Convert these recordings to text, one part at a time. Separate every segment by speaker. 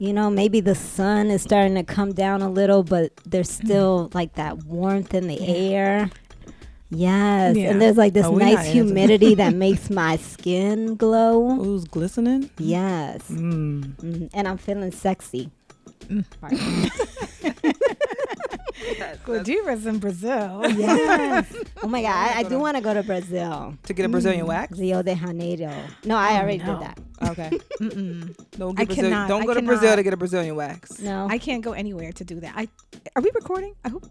Speaker 1: You know, maybe the sun is starting to come down a little, but there's still like that warmth in the air. Yes.
Speaker 2: Yeah.
Speaker 1: And there's like this
Speaker 3: Oh, we're
Speaker 1: nice
Speaker 3: not into
Speaker 1: humidity that makes my skin glow.
Speaker 3: Who's glistening?
Speaker 1: Yes.
Speaker 3: Mm.
Speaker 1: And I'm feeling sexy.
Speaker 2: Godiva's in Brazil.
Speaker 1: Yes. Oh my God. I do want to go to Brazil.
Speaker 3: To get a Brazilian wax?
Speaker 1: Rio de Janeiro. No, I already
Speaker 2: no.
Speaker 1: did that.
Speaker 3: Okay. Don't
Speaker 2: I
Speaker 3: get Brazilian.
Speaker 2: cannot-
Speaker 3: Don't
Speaker 2: I
Speaker 3: go to
Speaker 2: cannot.
Speaker 3: Brazil to get a Brazilian wax.
Speaker 1: No.
Speaker 2: I can't go anywhere to do that. Are we recording? I hope.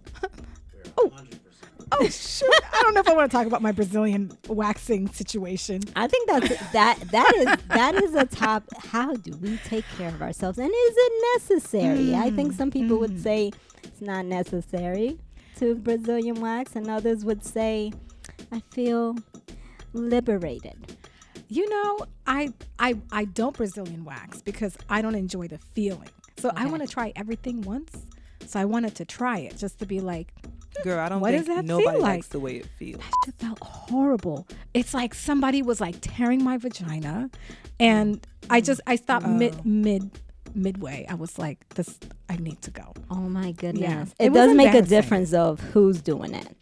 Speaker 2: Oh, shoot. I don't know if I want to talk about my Brazilian waxing situation.
Speaker 1: I think that is a top. How do we take care of ourselves, and is it necessary? I think some people would say it's not necessary to Brazilian wax, and others would say I feel liberated.
Speaker 2: You know, I don't Brazilian wax because I don't enjoy the feeling. So I want to try everything once. So I wanted to try it just to be like,
Speaker 3: Girl, I don't
Speaker 2: what
Speaker 3: think
Speaker 2: does that
Speaker 3: nobody
Speaker 2: feel like?
Speaker 3: likes the way it feels.
Speaker 2: It felt horrible. It's like somebody was like tearing my vagina, and I stopped midway. I was like, this, I need to go.
Speaker 1: Oh my goodness!
Speaker 2: Yeah.
Speaker 1: It
Speaker 2: It was
Speaker 1: does make a
Speaker 2: embarrassing.
Speaker 1: difference of who's doing it.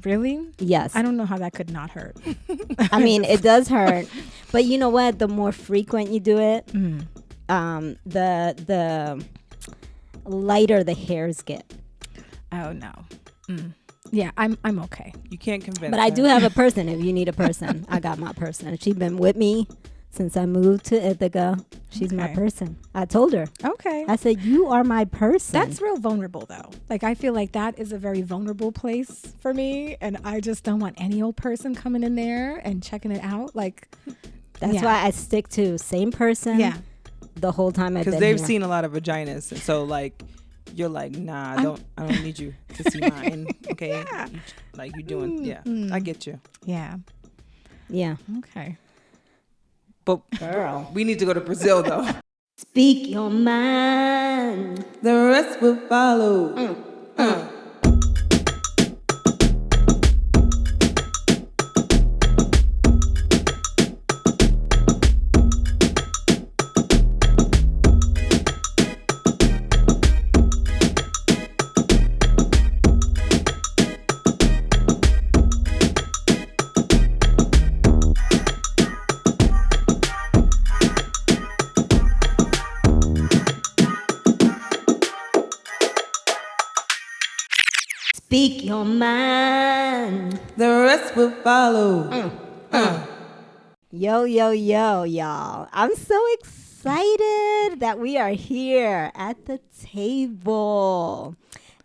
Speaker 2: Really?
Speaker 1: Yes,
Speaker 2: I don't know how that could not hurt.
Speaker 1: I mean it does hurt, but you know what? The more frequent you do it, the lighter the hairs get.
Speaker 2: Oh no. Yeah, I'm okay.
Speaker 3: You can't convince
Speaker 1: But I
Speaker 3: her.
Speaker 1: do have a person. If you need a person, I got my person. She's been with me since I moved to Ithaca. She's my
Speaker 2: Okay.
Speaker 1: person. I told her.
Speaker 2: Okay.
Speaker 1: I said, you are my person.
Speaker 2: That's real vulnerable though. Like I feel like that is a very vulnerable place for me, and I just don't want any old person coming in there and checking it out. Like
Speaker 1: That's
Speaker 2: yeah.
Speaker 1: why I stick to same person
Speaker 2: Yeah.
Speaker 1: the whole time I've been
Speaker 3: Because they've
Speaker 1: here.
Speaker 3: seen a lot of vaginas, and so like you're like, nah, I don't need you to see mine. Okay,
Speaker 2: Yeah.
Speaker 3: like you doing, yeah, I get you.
Speaker 2: Yeah.
Speaker 1: Yeah.
Speaker 2: Okay.
Speaker 3: But
Speaker 1: Girl.
Speaker 3: we need to go to Brazil though.
Speaker 1: Speak your mind.
Speaker 3: The rest will follow.
Speaker 1: Speak your mind.
Speaker 3: The rest will follow.
Speaker 1: Yo, yo, yo, y'all. I'm so excited that we are here at the table.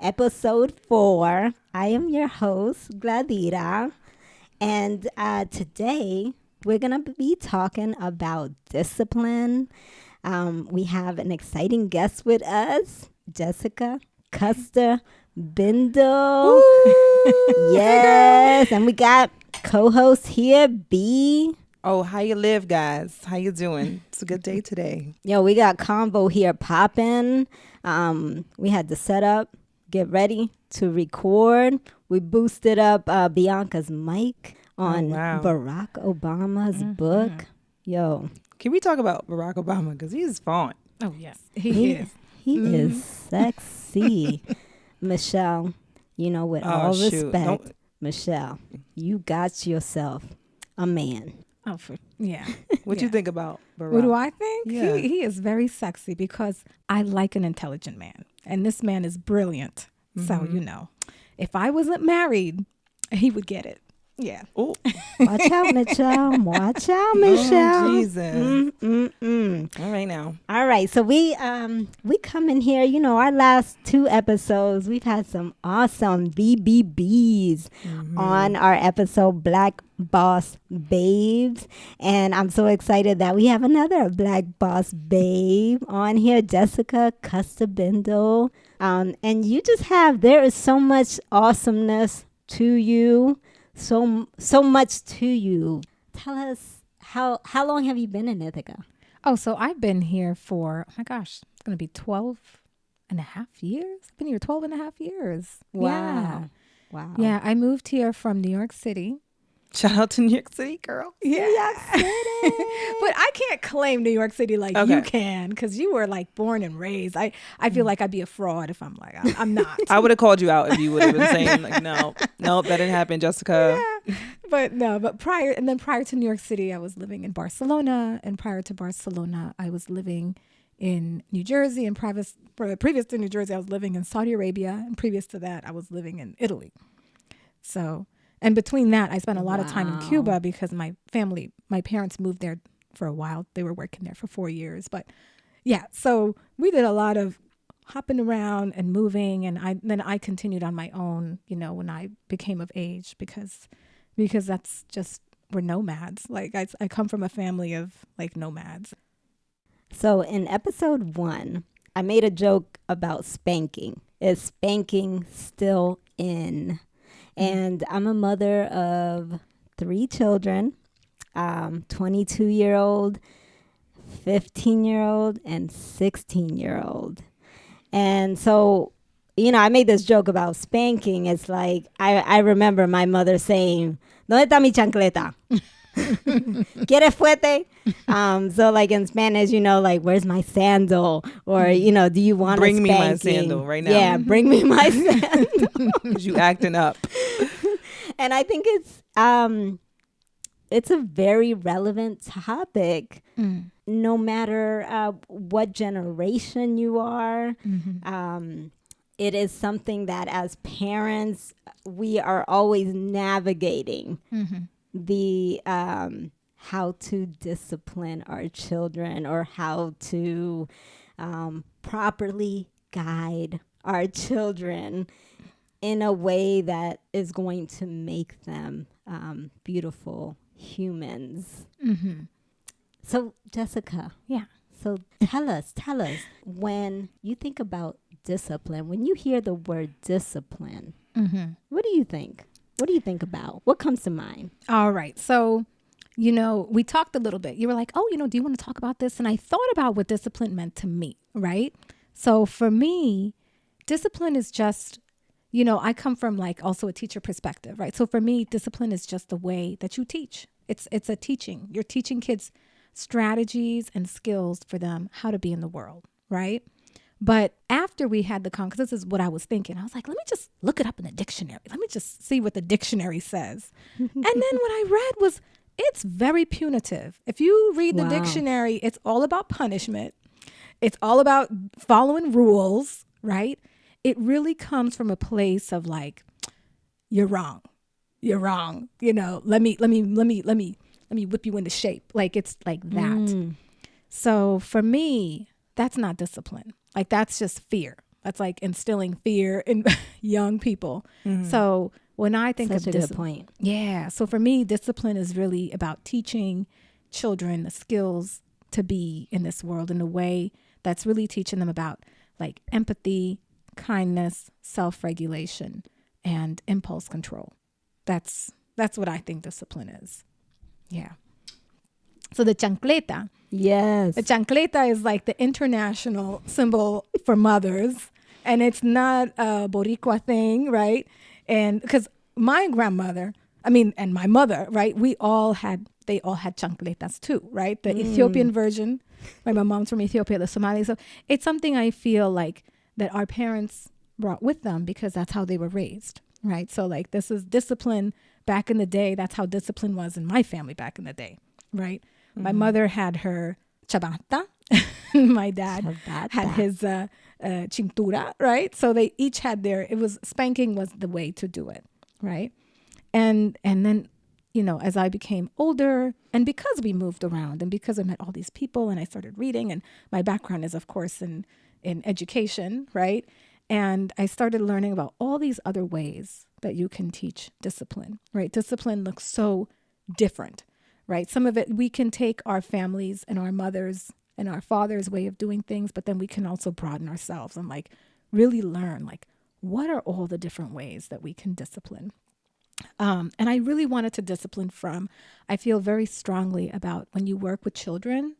Speaker 1: Episode 4. I am your host, Gladira. And today we're going to be talking about discipline. We have an exciting guest with us, Jessica Custer-Bindel. Yes. And we got co-host here, B.
Speaker 3: Oh, how you live, guys? How you doing? It's a good day today.
Speaker 1: Yo, we got convo here popping. We had to set up, get ready to record. We boosted up Bianca's mic on
Speaker 3: wow.
Speaker 1: Barack Obama's book. Yo,
Speaker 3: Can we talk about Barack Obama? Because he's fine.
Speaker 2: Oh yes, he is.
Speaker 1: he is sexy. Michelle, you know, with all
Speaker 3: shoot.
Speaker 1: respect,
Speaker 3: Don't-
Speaker 1: Michelle, you got yourself a man.
Speaker 2: Oh, yeah.
Speaker 3: What you think about Barack?
Speaker 2: What do I think?
Speaker 3: Yeah.
Speaker 2: He is very sexy because I like an intelligent man, and this man is brilliant. So you know, if I wasn't married, he would get it. Yeah.
Speaker 3: Oh,
Speaker 1: Watch out, Michelle. Watch out, Michelle.
Speaker 3: oh Jesus. All right now.
Speaker 1: All right, so we come in here. You know, our last 2 episodes, we've had some awesome BBBs on our episode Black Boss Babes, and I'm so excited that we have another Black Boss Babe on here, Jessica Custer-Bindel. And you just have, there is so much awesomeness to you, so much to you. Tell us, how long have you been in Ithaca?
Speaker 2: Oh, so I've been here for, oh my gosh, it's going to be 12 and a half years. I've been here 12 and a half years.
Speaker 1: Wow.
Speaker 2: Yeah, I moved here from New York City
Speaker 3: Shout out to New York City, girl.
Speaker 2: Yeah.
Speaker 1: New York City.
Speaker 2: But I can't claim New York City like you can, because you were like born and raised. I feel like I'd be a fraud if I'm like, I'm not.
Speaker 3: I would have called you out if you would have been saying like, no, that didn't happen, Jessica.
Speaker 2: Yeah. But prior to New York City, I was living in Barcelona, and prior to Barcelona, I was living in New Jersey, and previous to New Jersey, I was living in Saudi Arabia, and previous to that, I was living in Italy. So, and between that, I spent a lot of time in Cuba because my parents moved there for a while. They were working there for 4 years. But yeah, so we did a lot of hopping around and moving. And then I continued on my own, when I became of age, because that's just, we're nomads. Like I come from a family of like nomads.
Speaker 1: So in episode 1, I made a joke about spanking. Is spanking still in? And I'm a mother of 3 children, 22-year-old, 15-year-old, and 16-year-old. And so, I made this joke about spanking. It's like, I remember my mother saying, ¿Dónde está mi chancleta? ¿Quieres fuerte? So like in Spanish, like, where's my sandal? Or, do you want
Speaker 3: bring
Speaker 1: a
Speaker 3: me my
Speaker 1: spanking?
Speaker 3: sandal right now?
Speaker 1: Yeah, bring me my sandal.
Speaker 3: Because you acting up.
Speaker 1: And I think it's a very relevant topic, no matter what generation you are. It is something that as parents, we are always navigating the how to discipline our children, or how to properly guide our children in a way that is going to make them beautiful humans. So Jessica, so tell us, when you think about discipline, when you hear the word discipline, what do you think? What do you think about? What comes to mind?
Speaker 2: All right. So, we talked a little bit. You were like, oh, do you want to talk about this? And I thought about what discipline meant to me, right? So for me, discipline is just, I come from like also a teacher perspective, right? So for me, discipline is just the way that you teach. It's a teaching. You're teaching kids strategies and skills for them how to be in the world, right? But after we had the because this is what I was thinking. I was like, let me just look it up in the dictionary. Let me just see what the dictionary says. And then what I read was, it's very punitive. If you read the dictionary, it's all about punishment. It's all about following rules, right? It really comes from a place of like, you're wrong. Let me whip you into shape. Like, it's like that. So for me, that's not discipline. Like, that's just fear. That's like instilling fear in young people. So when I think of discipline, good point. Yeah. So for me, discipline is really about teaching children the skills to be in this world in a way that's really teaching them about like empathy, kindness, self-regulation, and impulse control. That's what I think discipline is. Yeah. So the chancleta.
Speaker 1: Yes.
Speaker 2: The chancleta is like the international symbol for mothers. And it's not a Boricua thing, right? And because my grandmother, and my mother, right? they all had chancletas too, right? The Ethiopian version. Right? My mom's from Ethiopia, the Somali. So it's something I feel like that our parents brought with them because that's how they were raised, right? So like, this is discipline back in the day. That's how discipline was in my family back in the day, right? My mother had her chabata. My dad had his cintura, right? So they each had spanking was the way to do it, right? And then, as I became older, and because we moved around, and because I met all these people, and I started reading, and my background is, of course, in education, right? And I started learning about all these other ways that you can teach discipline, right? Discipline looks so different, right? Some of it, we can take our families and our mothers and our fathers' way of doing things, but then we can also broaden ourselves and like really learn like, what are all the different ways that we can discipline? And I really wanted to discipline I feel very strongly about when you work with children,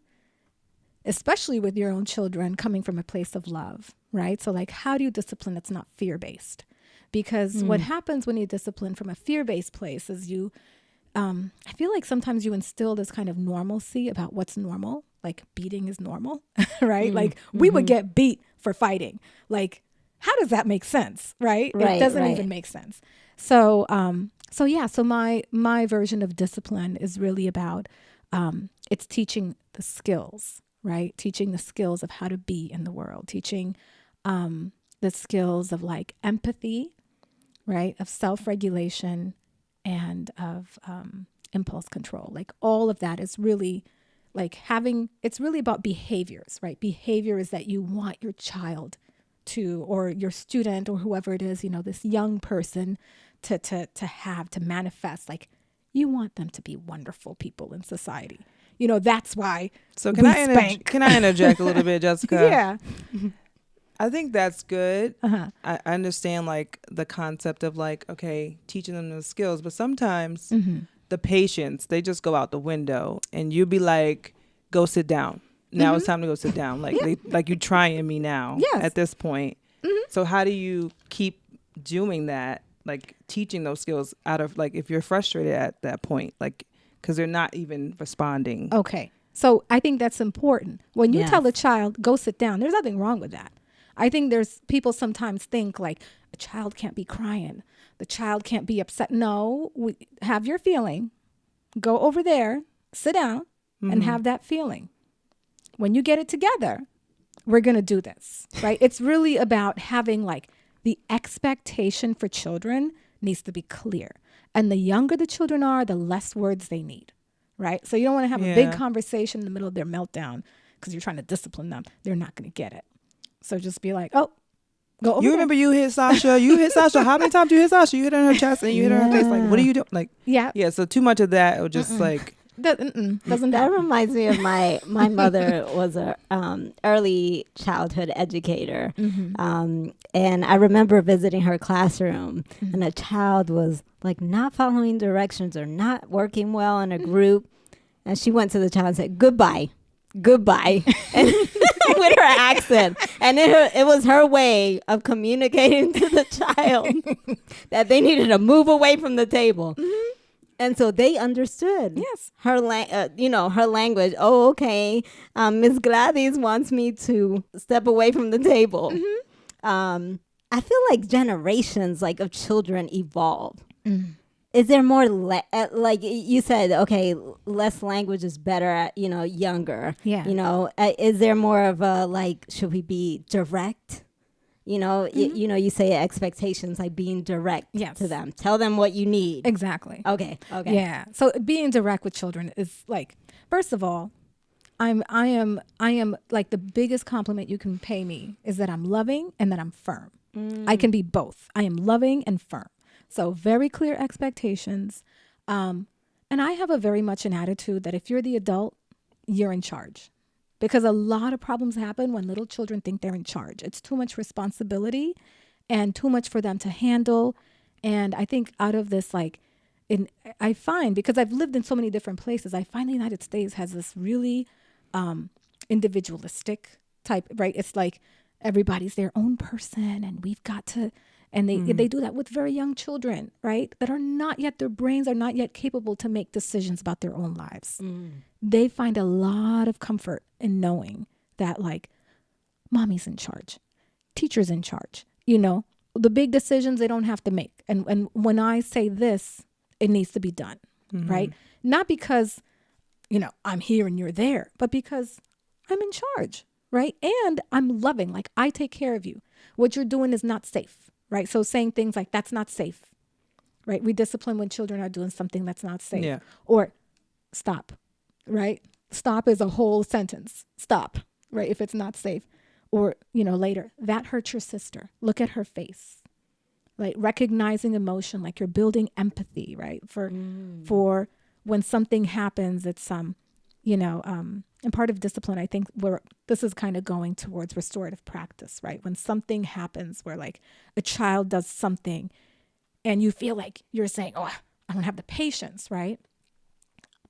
Speaker 2: especially with your own children, coming from a place of love, right? So like, how do you discipline that's not fear-based? Because what happens when you discipline from a fear-based place is you I feel like sometimes you instill this kind of normalcy about what's normal, like beating is normal, right? Like we would get beat for fighting. Like, how does that make sense, right?
Speaker 1: Right,
Speaker 2: It doesn't
Speaker 1: right.
Speaker 2: even make sense. So, so my version of discipline is really about it's teaching the skills, right? Teaching the skills of how to be in the world, teaching the skills of like empathy, right? Of self-regulation and of impulse control. Like all of that is really like it's really about behaviors, right? Behavior is that you want your child to, or your student or whoever it is, this young person to manifest. Like you want them to be wonderful people in society. That's why
Speaker 3: So
Speaker 2: we spank.
Speaker 3: can I interject a little bit, Jessica?
Speaker 2: Yeah.
Speaker 3: I think that's good.
Speaker 2: Uh-huh.
Speaker 3: I understand like the concept of like, okay, teaching them the skills, but sometimes the patience, they just go out the window and you be like, go sit down. Now it's time to go sit down. Like like you trying me now at this point. So how do you keep doing that? Like teaching those skills out of like, if you're frustrated at that point, like, cause they're not even responding.
Speaker 2: Okay. So I think that's important. When you
Speaker 1: Yes.
Speaker 2: tell a child, go sit down, there's nothing wrong with that. I think there's people sometimes think like a child can't be crying. The child can't be upset. No, have your feeling. Go over there, sit down and have that feeling. When you get it together, we're going to do this, right? It's really about having like the expectation for children needs to be clear. And the younger the children are, the less words they need, right? So you don't want to have a big conversation in the middle of their meltdown because you're trying to discipline them. They're not going to get it. So just be like, oh, go over
Speaker 3: You
Speaker 2: there.
Speaker 3: remember you hit Sasha? You hit Sasha. How many times you hit Sasha? You hit her in her chest and you hit her in her face. Like, what are you doing? Like,
Speaker 2: Yeah.
Speaker 3: yeah. So too much of that, it would just like.
Speaker 2: Doesn't
Speaker 1: That reminds me of my mother was a early childhood educator, and I remember visiting her classroom, and a child was like not following directions or not working well in a group, and she went to the child and said goodbye, and with her accent, and it was her way of communicating to the child that they needed to move away from the table. And so they understood
Speaker 2: Yes.
Speaker 1: her, her language. Oh, okay. Miss Gladys wants me to step away from the table. I feel like generations like of children evolve. Is there more like you said? Okay, less language is better at younger.
Speaker 2: Yeah.
Speaker 1: Is there more of a like? Should we be direct? You say expectations, like being direct to them. Tell them what you need.
Speaker 2: Exactly.
Speaker 1: Okay.
Speaker 2: Yeah. So being direct with children is like, first of all, I am like the biggest compliment you can pay me is that I'm loving and that I'm firm. I can be both. I am loving and firm. So very clear expectations. And I have a very much an attitude that if you're the adult, you're in charge. Because a lot of problems happen when little children think they're in charge. It's too much responsibility and too much for them to handle. And I think out of this, I find, because I've lived in so many different places, I find the United States has this really individualistic type, right? It's like everybody's their own person and we've got to, and they do that with very young children, right? That are not yet, their brains are not yet capable to make decisions about their own lives. They find a lot of comfort in knowing that like mommy's in charge, teacher's in charge, the big decisions they don't have to make. And when I say this, it needs to be done, right? Not because, I'm here and you're there, but because I'm in charge, right? And I'm loving, like I take care of you. What you're doing is not safe, right? So saying things like that's not safe, right? We discipline when children are doing something that's not safe.
Speaker 3: Yeah.
Speaker 2: Or stop, right? Stop is a whole sentence. Stop, right? If it's not safe. Or, later, that hurt your sister. Look at her face. Like recognizing emotion, like you're building empathy, right? For when something happens, it's, and part of discipline, I think this is kind of going towards restorative practice, right? When something happens where like a child does something and you feel like you're saying, oh, I don't have the patience, right?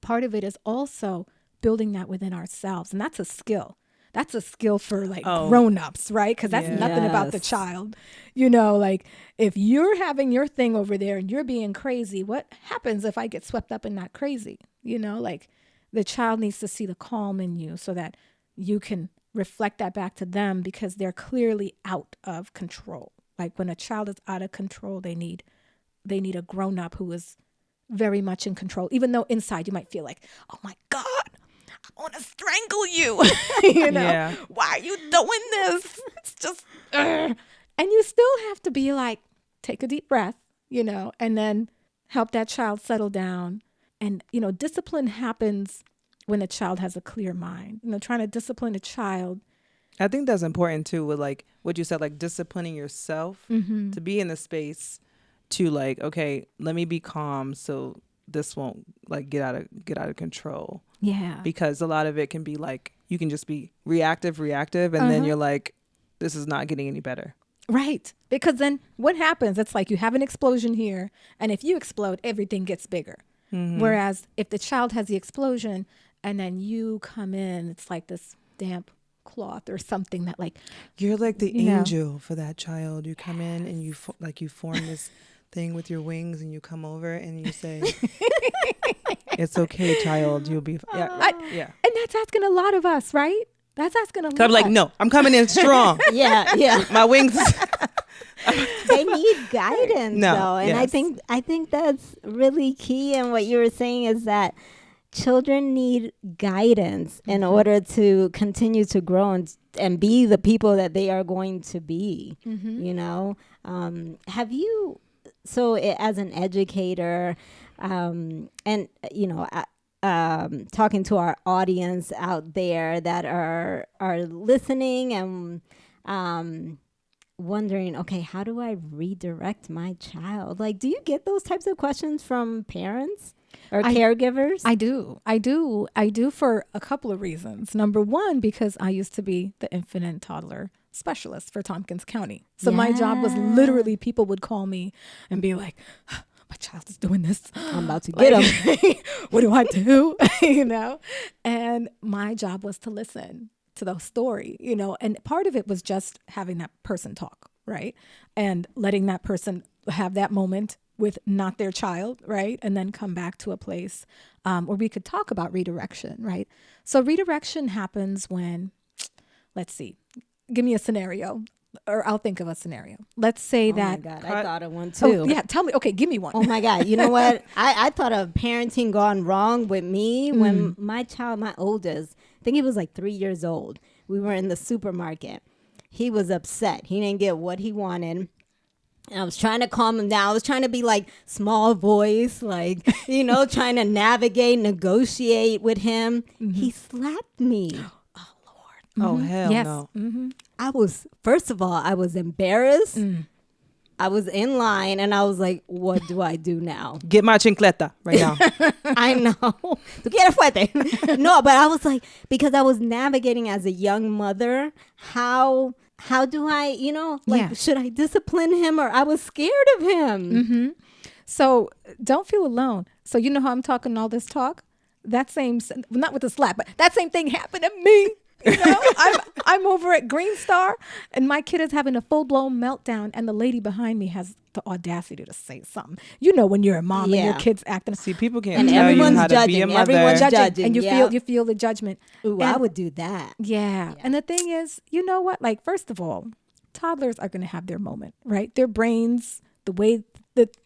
Speaker 2: Part of it is also building that within ourselves. And that's a skill. That's a skill for like
Speaker 3: Oh.
Speaker 2: grown-ups, right? Because that's
Speaker 3: Yeah.
Speaker 2: nothing about the
Speaker 1: Yes.
Speaker 2: child. You know, like if you're having your thing over there and you're being crazy, what happens if I get swept up in that crazy? You know, like the child needs to see the calm in you so that you can reflect that back to them because they're clearly out of control. Like when a child is out of control, they need a grown-up who is very much in control, even though inside you might feel like, oh my God, I want to strangle you. You know,
Speaker 3: Yeah.
Speaker 2: why are you doing this? It's just, and you still have to be like, take a deep breath, you know, and then help that child settle down. And, you know, discipline happens when a child has a clear mind. You know, trying to discipline a child.
Speaker 3: I think that's important too with like what you said, like disciplining yourself to be in the space to like, okay, let me be calm so this won't like get out of control.
Speaker 2: Yeah.
Speaker 3: Because a lot of it can be like you can just be reactive and then you're like, this is not getting any better.
Speaker 2: Right. Because then what happens? It's like you have an explosion here, and if you explode, everything gets bigger. Whereas if the child has the explosion and then you come in, it's like this damp cloth or something that like
Speaker 3: You're like the
Speaker 2: you know.
Speaker 3: angel for that child. You come in and you you form this thing with your wings and you come over and you say, it's okay, child. You'll be yeah.
Speaker 2: And that's asking a lot of us, right? That's asking a lot.
Speaker 3: I'm like, no, I'm coming in strong.
Speaker 1: Yeah.
Speaker 3: My wings.
Speaker 1: They need guidance
Speaker 3: No,
Speaker 1: though. And
Speaker 3: yes.
Speaker 1: I think that's really key. And what you were saying is that children need guidance in order to continue to grow and be the people that they are going to be. You know, have you, as an educator, and you know, talking to our audience out there that are listening and wondering, okay, how do I redirect my child? Like, do you get those types of questions from parents or caregivers?
Speaker 2: I do for a couple of reasons. Number one, because I used to be the infant and toddler specialist for Tompkins County. So my job was literally, people would call me and be like, my child is doing this.
Speaker 1: I'm about to get them.
Speaker 2: What do I do? You know? And my job was to listen to the story, you know, and part of it was just having that person talk, right? And letting that person have that moment with not their child, right? And then come back to a place where we could talk about redirection, right? So redirection happens when, let's see, give me a scenario, or I'll think of a scenario. Let's say that.
Speaker 1: Oh my God, I thought of one
Speaker 2: Oh,
Speaker 1: too.
Speaker 2: yeah, tell me. Okay, give me one.
Speaker 1: Oh my God. You know what? I thought of parenting gone wrong with me when my child, my oldest, I think he was like 3 years old. We were in the supermarket. He was upset. He didn't get what he wanted. And I was trying to calm him down. I was trying to be like small voice, like, you know, trying to navigate, negotiate with him. He slapped me.
Speaker 3: Oh, hell
Speaker 2: Yes.
Speaker 3: no.
Speaker 1: First of all, I was embarrassed. I was in line and I was like, what do I do now?
Speaker 3: Get my chancleta right now.
Speaker 1: I know. Tu quieres fuerte? No, but I was like, because I was navigating as a young mother, how do I, you know, like,
Speaker 2: Yeah.
Speaker 1: should I discipline him, or I was scared of him?
Speaker 2: So don't feel alone. So you know how I'm talking all this talk? That same, not with the slap, but that same thing happened to me. You know, I'm over at Green Star and my kid is having a full-blown meltdown and the lady behind me has the audacity to say something. You know, when you're a mom and your
Speaker 1: Yeah.
Speaker 2: kid's acting.
Speaker 3: See, people can't
Speaker 1: And
Speaker 3: tell you
Speaker 1: everyone's
Speaker 3: how to be a
Speaker 1: judging.
Speaker 3: mother.
Speaker 1: Everyone's
Speaker 2: Judging,
Speaker 1: judging,
Speaker 2: and
Speaker 1: yeah.
Speaker 2: you feel the judgment.
Speaker 1: Ooh,
Speaker 2: And-
Speaker 1: I would do that.
Speaker 2: Yeah. And the thing is, you know what? Like, first of all, toddlers are going to have their moment, right? Their brains, the way that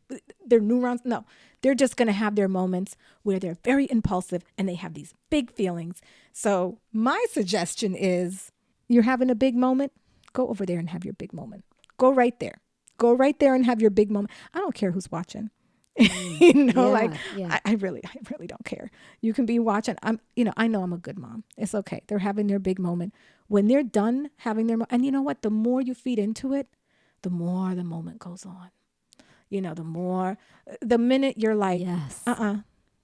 Speaker 2: their neurons, no, they're just going to have their moments where they're very impulsive and they have these big feelings. So my suggestion is, you're having a big moment, go over there and have your big moment. Go right there. Go right there and have your big moment. I don't care who's watching. You know,
Speaker 1: Yeah,
Speaker 2: like
Speaker 1: yeah.
Speaker 2: I really don't care. You can be watching. I know I'm a good mom. It's okay. They're having their big moment. When they're done having their and you know what? The more you feed into it, the more the moment goes on. You know, the minute you're like,
Speaker 1: Yes.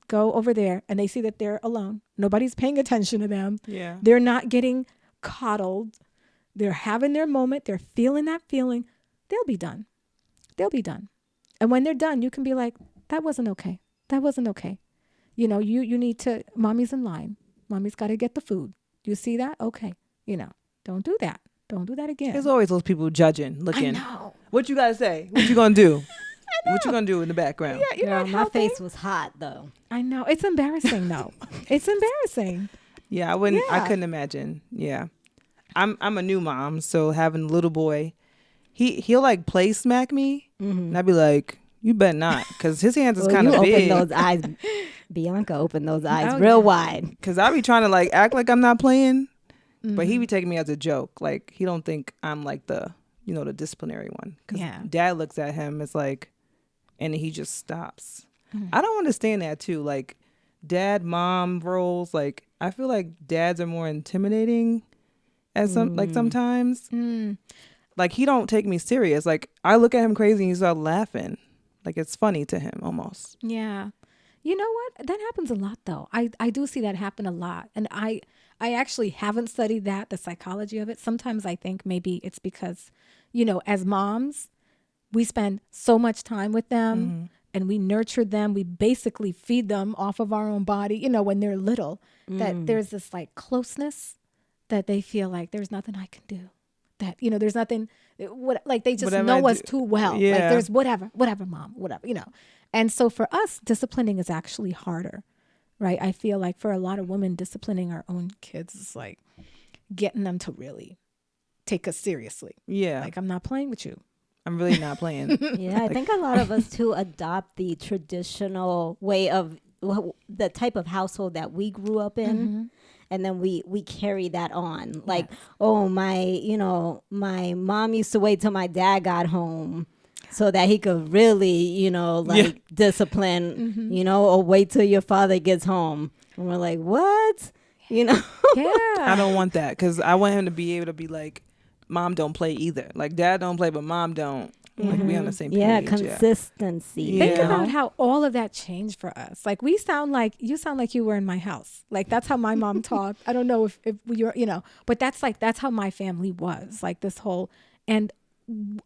Speaker 2: go over there, and they see that they're alone. Nobody's paying attention to them.
Speaker 3: Yeah.
Speaker 2: They're not getting coddled. They're having their moment. They're feeling that feeling. They'll be done. They'll be done. And when they're done, you can be like, that wasn't okay. That wasn't okay. You know, you need to, mommy's in line. Mommy's got to get the food. Do you see that? Okay. don't do that. Don't do that again.
Speaker 3: There's always those people judging, looking.
Speaker 2: I know.
Speaker 3: What you gotta say? What you gonna do? What you gonna do in the background?
Speaker 2: Yeah, you're
Speaker 1: Girl,
Speaker 2: not
Speaker 1: my
Speaker 2: helping.
Speaker 1: face was hot though.
Speaker 2: I know. It's embarrassing though. It's embarrassing.
Speaker 3: Yeah, I wouldn't. I
Speaker 2: Yeah.
Speaker 3: couldn't imagine. Yeah, I'm a new mom, so having a little boy, he'll like play smack me, and I'd be like, you better not, because his hands is
Speaker 1: Well,
Speaker 3: kind
Speaker 1: you
Speaker 3: of
Speaker 1: open
Speaker 3: big.
Speaker 1: those eyes. Bianca opened those eyes
Speaker 2: Oh,
Speaker 1: real
Speaker 2: yeah.
Speaker 1: wide.
Speaker 3: Because I be trying to like act like I'm not playing, but he be taking me as a joke. Like he don't think I'm like the the disciplinary one. Because
Speaker 2: Yeah.
Speaker 3: dad looks at him, it's like, and he just stops. I don't understand that too. Like dad mom roles. Like I feel like dads are more intimidating as sometimes. Like he don't take me serious. Like I look at him crazy and he start laughing. Like it's funny to him almost.
Speaker 2: Yeah. You know what? That happens a lot though. I do see that happen a lot. And I actually haven't studied the psychology of it. Sometimes I think maybe it's because, as moms, we spend so much time with them and we nurture them. We basically feed them off of our own body, when they're little, that there's this like closeness that they feel like there's nothing I can do. That, there's nothing, like they just
Speaker 3: Whatever
Speaker 2: know
Speaker 3: I
Speaker 2: us
Speaker 3: do-
Speaker 2: too well.
Speaker 3: Yeah.
Speaker 2: Like there's whatever, mom, whatever. And so for us, disciplining is actually harder, right? I feel like for a lot of women, disciplining our own kids is like getting them to really take us seriously.
Speaker 3: Yeah.
Speaker 2: Like, I'm not playing with you.
Speaker 3: I'm really not playing.
Speaker 1: Yeah, I think a lot of us too adopt the traditional way of the type of household that we grew up in. And then we carry that on. Like, oh, my mom used to wait till my dad got home so that he could really, discipline, or wait till your father gets home. And we're like, what?
Speaker 2: Yeah.
Speaker 3: I don't want that because I want him to be able to be like, mom don't play either. Like dad don't play, but mom don't. Like we on the same page.
Speaker 1: Yeah, consistency.
Speaker 3: Yeah.
Speaker 2: Think about how all of that changed for us. Like you sound like you were in my house. Like that's how my mom talked. I don't know if you're, but that's how my family was. Like this whole, and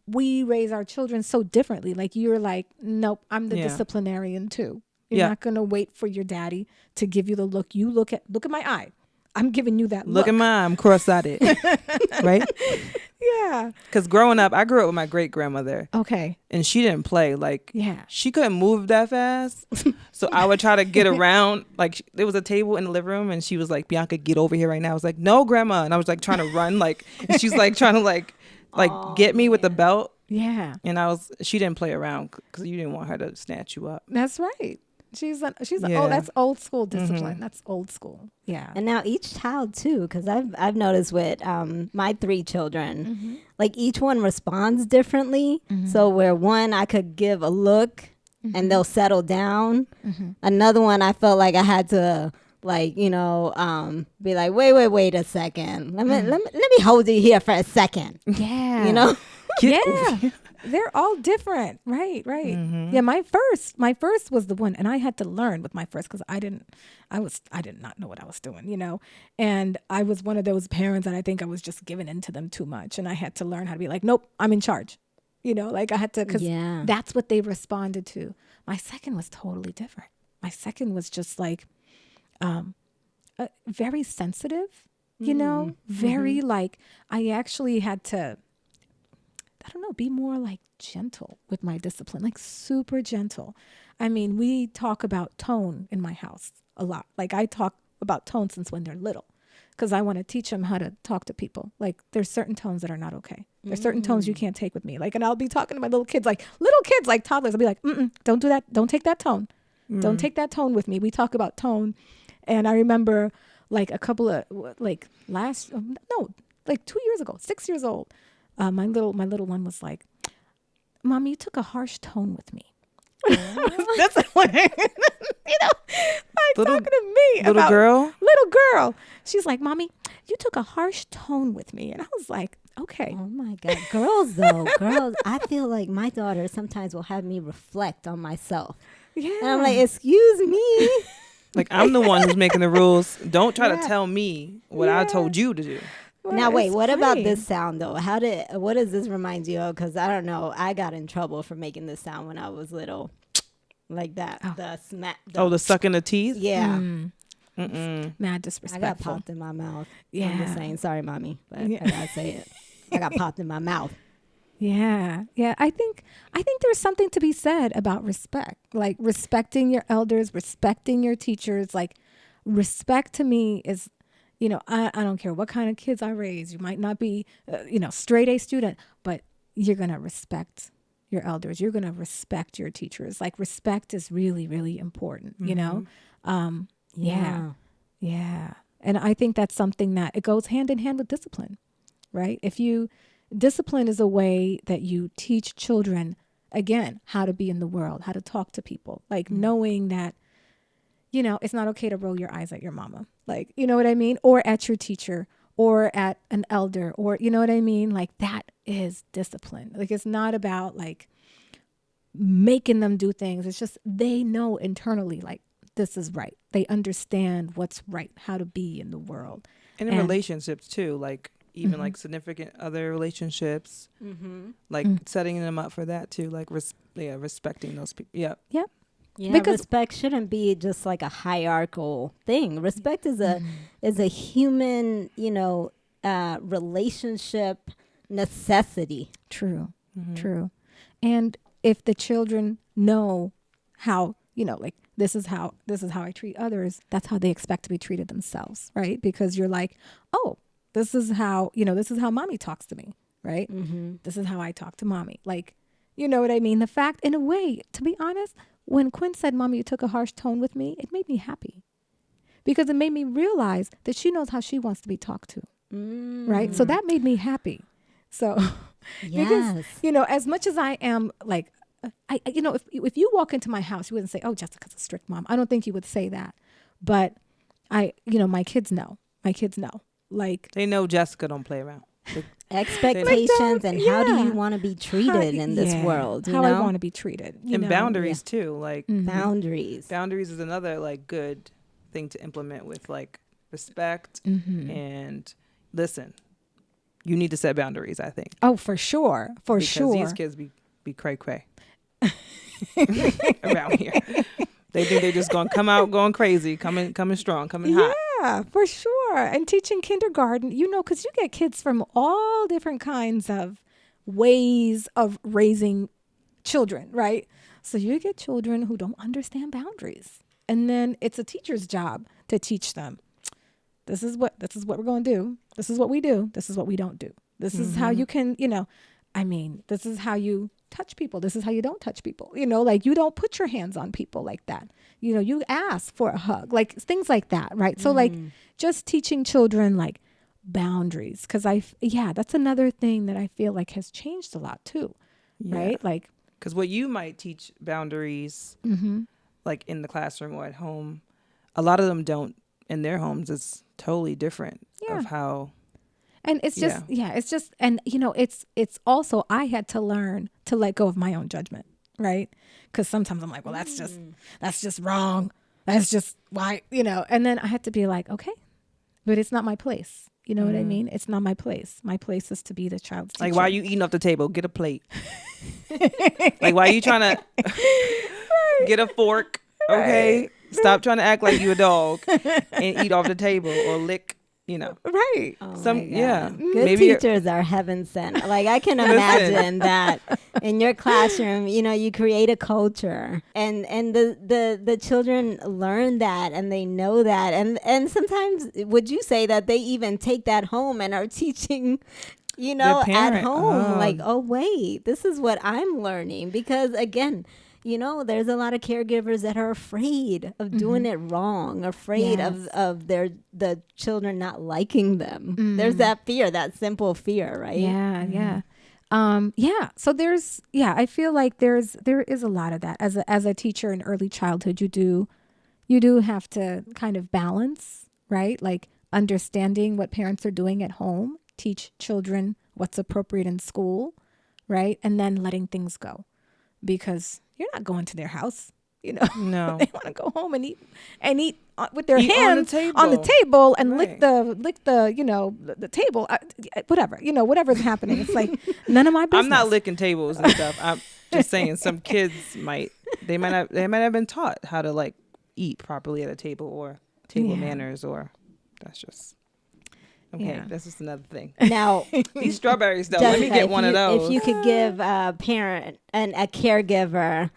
Speaker 2: we raise our children so differently. Like you're like, nope, I'm the disciplinarian too. You're not going to wait for your daddy to give you the look. You look at my eye. I'm giving you that look.
Speaker 3: Look at mine, I'm cross-eyed. Right?
Speaker 2: Yeah.
Speaker 3: Because growing up, I grew up with my great-grandmother.
Speaker 2: Okay.
Speaker 3: And she didn't play. Like,
Speaker 2: Yeah.
Speaker 3: she couldn't move that fast. So I would try to get around. Like, there was a table in the living room, and she was like, Bianca, get over here right now. I was like, no, grandma. And I was like trying to run. Like, and she's like trying to like get me with the belt.
Speaker 2: Yeah.
Speaker 3: And she didn't play around because you didn't want her to snatch you up.
Speaker 2: That's right.
Speaker 3: Yeah.
Speaker 2: That's old school discipline. That's old school. Yeah.
Speaker 1: And now each child too, because I've noticed with my 3 children, like each one responds differently. So where one I could give a look and they'll settle down. Another one I felt like I had to be like, wait a second. Let me hold you here for a second.
Speaker 2: Yeah.
Speaker 3: Get over
Speaker 2: Yeah.
Speaker 3: here.
Speaker 2: They're all different. Right. Yeah. My first was the one, and I had to learn with my first because I did not know what I was doing, and I was one of those parents that I think I was just giving in to them too much. And I had to learn how to be like, nope, I'm in charge, like I had to, because that's what they responded to. My second was totally different. My second was just like, very sensitive, very like, I actually had to, I don't know, be more like gentle with my discipline, like super gentle. I mean, we talk about tone in my house a lot. Like I talk about tone since when they're little because I want to teach them how to talk to people. Like there's certain tones that are not okay. There's certain tones you can't take with me. Like, and I'll be talking to my little kids, like toddlers. I'll be like, don't do that. Don't take that tone. Don't take that tone with me. We talk about tone. And I remember like a couple of 2 years ago, 6 years old. My little one was like, Mommy, you took a harsh tone with me. That's what, like talking to me
Speaker 3: Little
Speaker 2: about
Speaker 3: girl?
Speaker 2: little girl. She's like, Mommy, you took a harsh tone with me. And I was like, okay.
Speaker 1: Oh my God. Girls, I feel like my daughter sometimes will have me reflect on myself.
Speaker 2: Yeah.
Speaker 1: And I'm like, excuse me.
Speaker 3: Like, I'm the one who's making the rules. Don't try to tell me what I told you to do.
Speaker 2: Well,
Speaker 1: Now, wait,
Speaker 2: it's
Speaker 1: what about
Speaker 2: fine.
Speaker 1: this sound, though? What does this remind you of? Because I don't know. I got in trouble for making this sound when I was little. Like that.
Speaker 2: Oh.
Speaker 1: The smack.
Speaker 3: The sucking the teeth?
Speaker 1: Yeah.
Speaker 2: Mad
Speaker 1: I
Speaker 2: disrespectful.
Speaker 1: got popped in my mouth.
Speaker 2: Yeah.
Speaker 1: I'm just saying, sorry, mommy, but
Speaker 2: Yeah.
Speaker 1: I gotta say it. I got popped in my mouth.
Speaker 2: Yeah. Yeah. I think there's something to be said about respect, like respecting your elders, respecting your teachers. Like respect to me is, I don't care what kind of kids I raise. You might not be, straight A student, but you're going to respect your elders. You're going to respect your teachers. Like respect is really, really important, Yeah. Yeah. And I think that's something that it goes hand in hand with discipline, right? Discipline is a way that you teach children, again, how to be in the world, how to talk to people, like knowing that, it's not okay to roll your eyes at your mama. Like, you know what I mean? Or at your teacher or at an elder, or, you know what I mean? Like that is discipline. Like it's not about like making them do things. It's just, they know internally, like this is right. They understand what's right, how to be in the world.
Speaker 3: And in relationships too, like even like significant other relationships, like setting them up for that too, like respecting those people. Yeah.
Speaker 2: Yep.
Speaker 1: Yeah,
Speaker 2: Because
Speaker 1: respect shouldn't be just like a hierarchical thing. Respect is a human, relationship necessity.
Speaker 2: True. True. And if the children know how, like this is how I treat others, that's how they expect to be treated themselves, right? Because you're like, oh, this is how mommy talks to me, right? This is how I talk to mommy. Like, you know what I mean? The fact, in a way, to be honest, when Quinn said, Mommy, you took a harsh tone with me, it made me happy because it made me realize that she knows how she wants to be talked to, right? So that made me happy. So,
Speaker 1: Yes.
Speaker 2: because, as much as I am like, if you walk into my house, you wouldn't say, oh, Jessica's a strict mom. I don't think you would say that. But my kids know. Like
Speaker 3: They know Jessica don't play around.
Speaker 1: Expectations and how do you want to be treated in this world?
Speaker 2: How I want to be treated.
Speaker 3: And boundaries too. Like
Speaker 1: boundaries.
Speaker 3: Boundaries is another like good thing to implement with like respect and listen. You need to set boundaries, I think.
Speaker 2: Oh, for sure.
Speaker 3: Because these kids be cray cray around here. They think they're just going to come out going crazy, coming strong, coming hot.
Speaker 2: Yeah, for sure. And teaching kindergarten, because you get kids from all different kinds of ways of raising children, right? So you get children who don't understand boundaries. And then it's a teacher's job to teach them. This is what we're going to do. This is what we do. This is what we don't do. This is how you can, this is how you touch people. This is how you don't touch people. Like you don't put your hands on people like that. You ask for a hug, like things like that, right? So like just teaching children like boundaries, because that's another thing that I feel like has changed a lot too, right? Like
Speaker 3: because what you might teach boundaries, like in the classroom or at home, a lot of them don't in their homes. It's totally different of how.
Speaker 2: And it's just, it's just, and it's also, I had to learn to let go of my own judgment, right? Because sometimes I'm like, well, that's just wrong. That's just why, and then I had to be like, okay, but it's not my place. You know what I mean? It's not my place. My place is to be the child's teacher.
Speaker 3: Like, why are you eating off the table? Get a plate. Like, why are you trying to get a fork? Okay. Right. Stop trying to act like you a dog and eat off the table or lick.
Speaker 2: Right.
Speaker 1: Oh
Speaker 3: Good
Speaker 1: maybe teachers are heaven sent. Like I can imagine that in your classroom, you create a culture and the children learn that and they know that. And sometimes would you say that they even take that home and are teaching, at home, like, oh wait, this is what I'm learning. Because again, there's a lot of caregivers that are afraid of doing it wrong, afraid of the children not liking them. There's that fear, that simple fear, right?
Speaker 2: Yeah. So I feel like there is a lot of that. As a teacher in early childhood, you do have to kind of balance, right? Like understanding what parents are doing at home, teach children what's appropriate in school, right? And then letting things go, because you're not going to their house.
Speaker 3: No.
Speaker 2: They want to go home and eat with their hands
Speaker 3: on the table
Speaker 2: and lick the table, whatever's happening. It's like none of my business.
Speaker 3: I'm not licking tables and stuff. I'm just saying some kids might have been taught how to like eat properly at a table or table
Speaker 2: Yeah.
Speaker 3: manners, or that's just okay.
Speaker 2: Yeah.
Speaker 3: That's just another thing.
Speaker 1: Now,
Speaker 3: These strawberries, though. Let me
Speaker 1: Jessica,
Speaker 3: get one of those.
Speaker 1: If you could give a parent and a caregiver,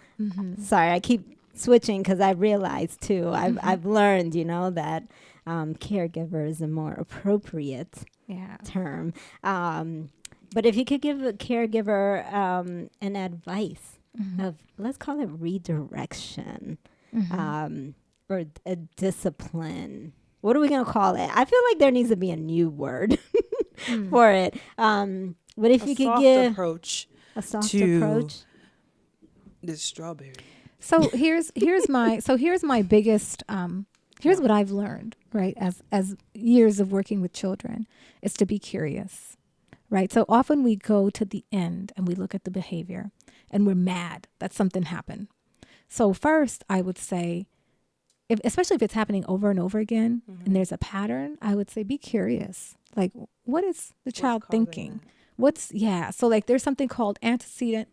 Speaker 1: sorry, I keep switching because I realized too. I've learned, that caregiver is a more appropriate
Speaker 2: Yeah.
Speaker 1: term. But if you could give a caregiver an advice of, let's call it redirection, or a discipline. What are we gonna call it? I feel like there needs to be a new word for it. But if
Speaker 3: a
Speaker 1: you could
Speaker 3: soft
Speaker 1: give
Speaker 3: approach
Speaker 1: a soft
Speaker 3: to
Speaker 1: approach,
Speaker 3: this strawberry.
Speaker 2: So here's my biggest here's what I've learned, right, as years of working with children, is to be curious, right? So often we go to the end and we look at the behavior and we're mad that something happened. So first I would say, especially if it's happening over and over again and there's a pattern, I would say be curious. Like, what is the child thinking? So like there's something called antecedent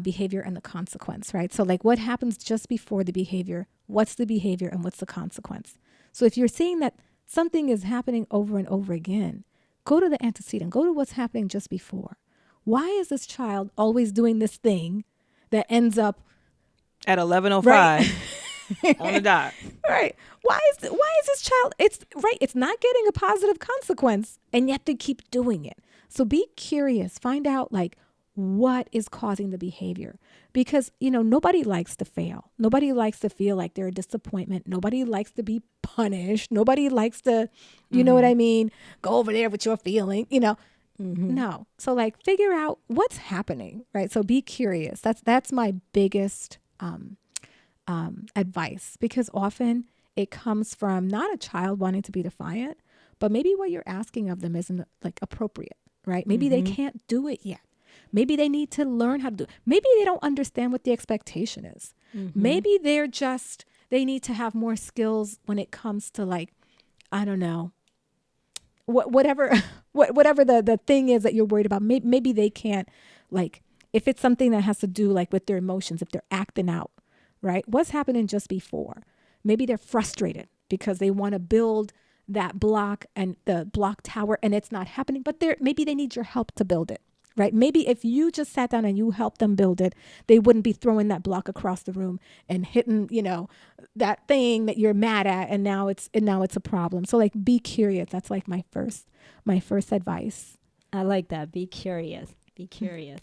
Speaker 2: behavior and the consequence, right? So like what happens just before the behavior, what's the behavior and what's the consequence? So if you're seeing that something is happening over and over again, go to the antecedent, go to what's happening just before. Why is this child always doing this thing that ends up
Speaker 3: At 11:05
Speaker 2: Right.
Speaker 3: on the dot.
Speaker 2: right? Why is this child? It's not getting a positive consequence, and yet they keep doing it. So be curious, find out like what is causing the behavior, because nobody likes to fail. Nobody likes to feel like they're a disappointment. Nobody likes to be punished. Nobody likes to, you know what I mean? Go over there with your feeling. No. So like figure out what's happening, right? So be curious. That's my biggest advice, because often it comes from not a child wanting to be defiant, but maybe what you're asking of them isn't like appropriate, right? Maybe they can't do it yet. Maybe they need to learn how to do it. Maybe they don't understand what the expectation is. Maybe they need to have more skills when it comes to like, I don't know, whatever the thing is that you're worried about. Maybe they can't, like, if it's something that has to do like with their emotions, if they're acting out, right? What's happening just before? Maybe they're frustrated because they want to build that block and the block tower and it's not happening, but maybe they need your help to build it, right? Maybe if you just sat down and you helped them build it, they wouldn't be throwing that block across the room and hitting, that thing that you're mad at, and now it's a problem. So like be curious. That's like my first advice.
Speaker 1: I like that. Be curious. Be curious.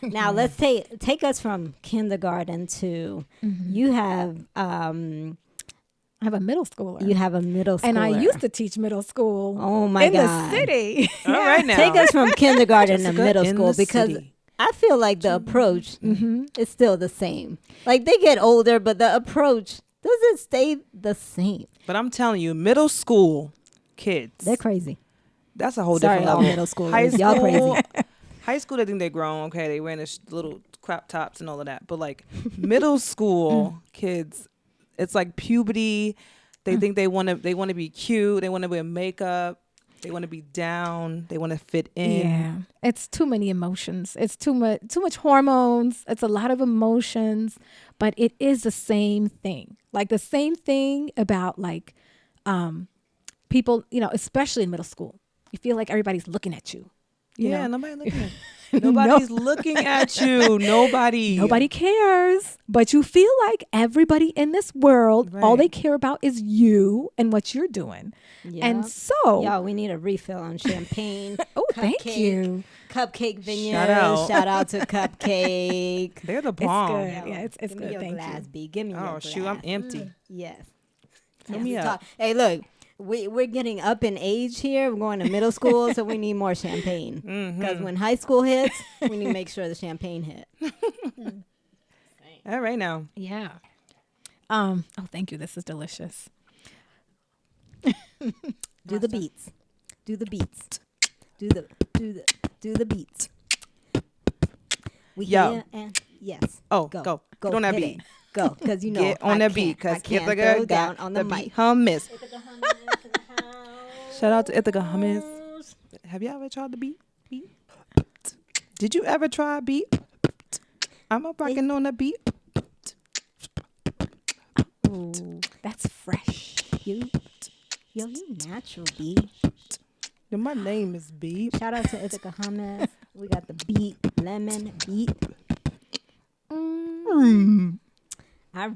Speaker 1: Now let's take us from kindergarten to you have
Speaker 2: I have a middle schooler.
Speaker 1: You have a middle schooler.
Speaker 2: And I used to teach middle school
Speaker 1: Oh my
Speaker 2: in
Speaker 1: God.
Speaker 2: the city.
Speaker 3: All right now.
Speaker 1: Take us from kindergarten to
Speaker 3: Jessica,
Speaker 1: middle
Speaker 3: in
Speaker 1: school,
Speaker 3: the
Speaker 1: because
Speaker 3: city.
Speaker 1: I feel like the approach is still the same. Like they get older, but the approach doesn't stay the same.
Speaker 3: But I'm telling you, middle school kids,
Speaker 1: They're crazy.
Speaker 3: that's a whole
Speaker 1: Sorry,
Speaker 3: different
Speaker 1: all
Speaker 3: level.
Speaker 1: middle schoolers.
Speaker 3: High school,
Speaker 1: Y'all crazy.
Speaker 3: High school, they think they're grown. Okay, they wearing this little crop tops and all of that. But like middle school kids, it's like puberty. They think they want to be cute. They want to wear makeup. They want to be down. They want to fit in.
Speaker 2: Yeah, it's too many emotions. It's too much hormones. It's a lot of emotions, but it is the same thing. Like the same thing about like people, especially in middle school. You feel like everybody's looking at you. You know?
Speaker 3: Nobody looking at you. Nobody's looking at you.
Speaker 2: Nobody cares, but you feel like everybody in this world, all they care about is you and what you're doing.
Speaker 1: Yeah.
Speaker 2: And so,
Speaker 1: Y'all, we need a refill on champagne.
Speaker 2: oh, thank you.
Speaker 1: Cupcake Vineyard.
Speaker 3: Shout out.
Speaker 1: To Cupcake.
Speaker 3: They're the
Speaker 2: It's
Speaker 3: bomb.
Speaker 2: good. Yeah, it's
Speaker 1: Give me
Speaker 2: good.
Speaker 1: your
Speaker 2: Thank
Speaker 1: glass,
Speaker 2: you.
Speaker 1: B. Give me your
Speaker 3: Oh
Speaker 1: glass.
Speaker 3: shoot, I'm empty.
Speaker 1: Yes.
Speaker 3: Fill me up.
Speaker 1: Hey, look, we're getting up in age here. We're going to middle school, so we need more champagne. Because when high school hits, we need to make sure the champagne hit.
Speaker 3: All right now.
Speaker 2: Yeah. Oh, thank you. This is delicious.
Speaker 1: Do the beats. Do the beats. Do the beats. We
Speaker 3: Yo.
Speaker 1: here and yes.
Speaker 3: Oh,
Speaker 1: Go.
Speaker 3: go.
Speaker 1: Go.
Speaker 3: Get on that
Speaker 1: hit
Speaker 3: beat.
Speaker 1: it. Go, because
Speaker 3: Get on that beat, because
Speaker 1: Ithaca
Speaker 3: Ithaca
Speaker 1: down
Speaker 3: got
Speaker 1: on
Speaker 3: the
Speaker 1: the
Speaker 3: beat
Speaker 1: mic.
Speaker 3: hummus. Shout out to Ithaca hummus. Have y'all ever tried the beat? Did you ever try a beat? I'm a rocking on the beat.
Speaker 2: Ooh, that's fresh.
Speaker 1: You, yo, you natural, B.
Speaker 3: Then my name is B.
Speaker 1: Shout out to Ithaca Hummus. We got the beet, lemon, beet. All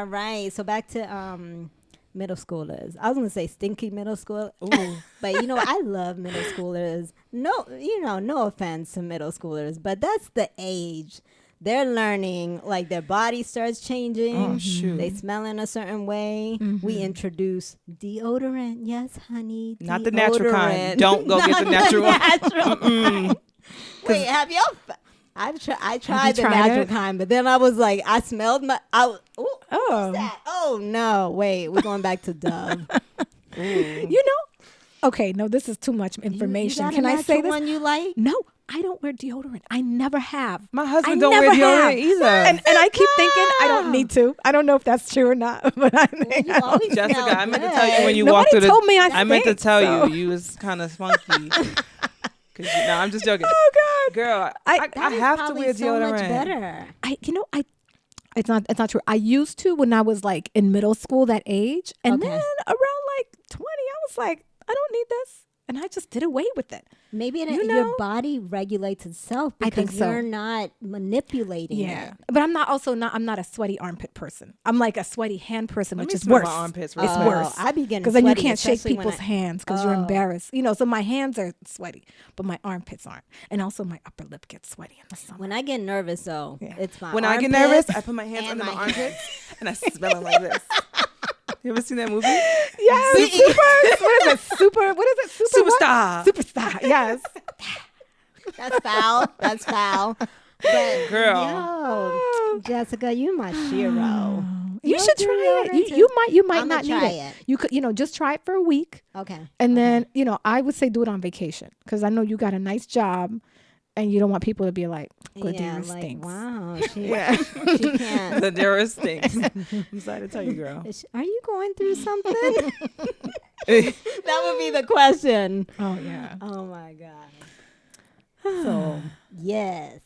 Speaker 1: right. So back to middle schoolers. I was gonna say stinky middle school, but you know I love middle schoolers. No, no offense to middle schoolers, but that's the age. They're learning, like their body starts changing.
Speaker 3: Oh, shoot.
Speaker 1: They smell in a certain way. We introduce deodorant. Yes, honey.
Speaker 3: Not the natural kind. Don't go get the natural one.
Speaker 1: Wait, have y'all? I tried the
Speaker 2: tried
Speaker 1: natural
Speaker 2: it?
Speaker 1: kind, but then I was like, I smelled my. What's
Speaker 2: Oh.
Speaker 1: that? Oh no! Wait, we're going back to Dove.
Speaker 2: You know, okay, no, this is too much information.
Speaker 1: You got
Speaker 2: Can
Speaker 1: a
Speaker 2: I say
Speaker 1: natural
Speaker 2: this?
Speaker 1: one you like?
Speaker 2: No, I don't wear deodorant. I never have.
Speaker 3: My husband
Speaker 2: I
Speaker 3: don't wear
Speaker 2: never
Speaker 3: deodorant
Speaker 2: have.
Speaker 3: either.
Speaker 2: And I keep thinking I don't need to. I don't know if that's true or not, but I think
Speaker 1: You
Speaker 2: I don't.
Speaker 1: always
Speaker 3: Jessica,
Speaker 1: smell
Speaker 3: I meant to
Speaker 1: good.
Speaker 3: tell you when you
Speaker 2: Nobody
Speaker 3: walked through the.
Speaker 2: told me I
Speaker 3: meant to
Speaker 2: stink,
Speaker 3: tell
Speaker 2: so.
Speaker 3: you was kind of spunky. No, I'm just joking.
Speaker 2: Oh God,
Speaker 3: Girl,
Speaker 2: I-
Speaker 3: I
Speaker 1: is
Speaker 3: have to
Speaker 1: probably
Speaker 3: wear
Speaker 1: so
Speaker 3: deodorant.
Speaker 1: much better.
Speaker 2: It's not true. I used to when I was like in middle school, that age, and
Speaker 1: Okay.
Speaker 2: then around like 20, I was like, I don't need this, and I just did away with it.
Speaker 1: Maybe
Speaker 2: You
Speaker 1: your
Speaker 2: know?
Speaker 1: body regulates itself
Speaker 2: I
Speaker 1: because
Speaker 2: think so.
Speaker 1: you're not manipulating
Speaker 2: Yeah,
Speaker 1: it.
Speaker 2: but I'm not a sweaty armpit person. I'm like a sweaty hand person,
Speaker 3: Let
Speaker 2: which
Speaker 3: me
Speaker 2: is
Speaker 3: smell
Speaker 2: worse.
Speaker 3: my armpits
Speaker 2: It's
Speaker 3: real fast.
Speaker 2: worse.
Speaker 1: I be getting
Speaker 2: Because then you
Speaker 1: sweaty,
Speaker 2: can't shake
Speaker 1: especially when
Speaker 2: people's hands because you're
Speaker 1: Oh.
Speaker 2: embarrassed. So my hands are sweaty, but my armpits aren't. And also my upper lip gets sweaty in the summer.
Speaker 1: When I get nervous, though,
Speaker 2: Yeah.
Speaker 1: it's my
Speaker 3: When I get
Speaker 1: armpits
Speaker 3: nervous, I put my hands
Speaker 1: and
Speaker 3: under my
Speaker 1: my
Speaker 3: armpits and I smell them like this. You ever seen that movie?
Speaker 2: Yes, super. What is it? Super what?
Speaker 3: Superstar.
Speaker 2: Superstar. Yes.
Speaker 1: That's foul. That's foul. But
Speaker 3: Girl.
Speaker 1: yo, Jessica, you my shero.
Speaker 2: You
Speaker 1: You'll
Speaker 2: should
Speaker 1: do
Speaker 2: try it.
Speaker 1: deodorant
Speaker 2: You might
Speaker 1: I'ma
Speaker 2: not need
Speaker 1: try
Speaker 2: it.
Speaker 1: it.
Speaker 2: You could, just try it for a week,
Speaker 1: Okay.
Speaker 2: and then I would say do it on vacation because I know you got a nice job, and you don't want people to be like, Ladera stinks.
Speaker 1: Wow, she
Speaker 3: The
Speaker 1: can't.
Speaker 3: Ladera stinks. I'm sorry to tell you, girl.
Speaker 1: Are you going through something? That would be the question.
Speaker 2: Oh yeah.
Speaker 1: Oh my god. So yes,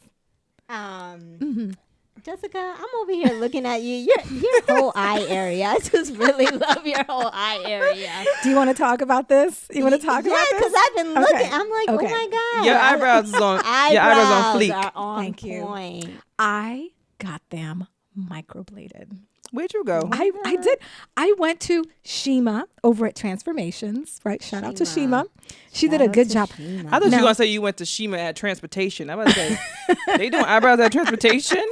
Speaker 1: Jessica, I'm over here looking at you. Your whole eye area. I just really love your whole eye area.
Speaker 2: Do you want to talk about this? You want to talk about
Speaker 1: Yeah,
Speaker 2: this?
Speaker 1: because I've been looking.
Speaker 2: Okay.
Speaker 1: I'm like,
Speaker 2: Okay.
Speaker 1: oh my god.
Speaker 3: Your eyebrows is on. Your eyebrows on fleek.
Speaker 1: are on
Speaker 2: Thank you.
Speaker 1: point.
Speaker 2: I got them microbladed.
Speaker 3: Where'd you go?
Speaker 2: I did. I went to Shima over at Transformations, right? Shout out to Shima. She did a good job.
Speaker 3: I thought you
Speaker 2: Now-
Speaker 3: were gonna say you went to Shima at transportation. I was about to say they doing eyebrows at transportation.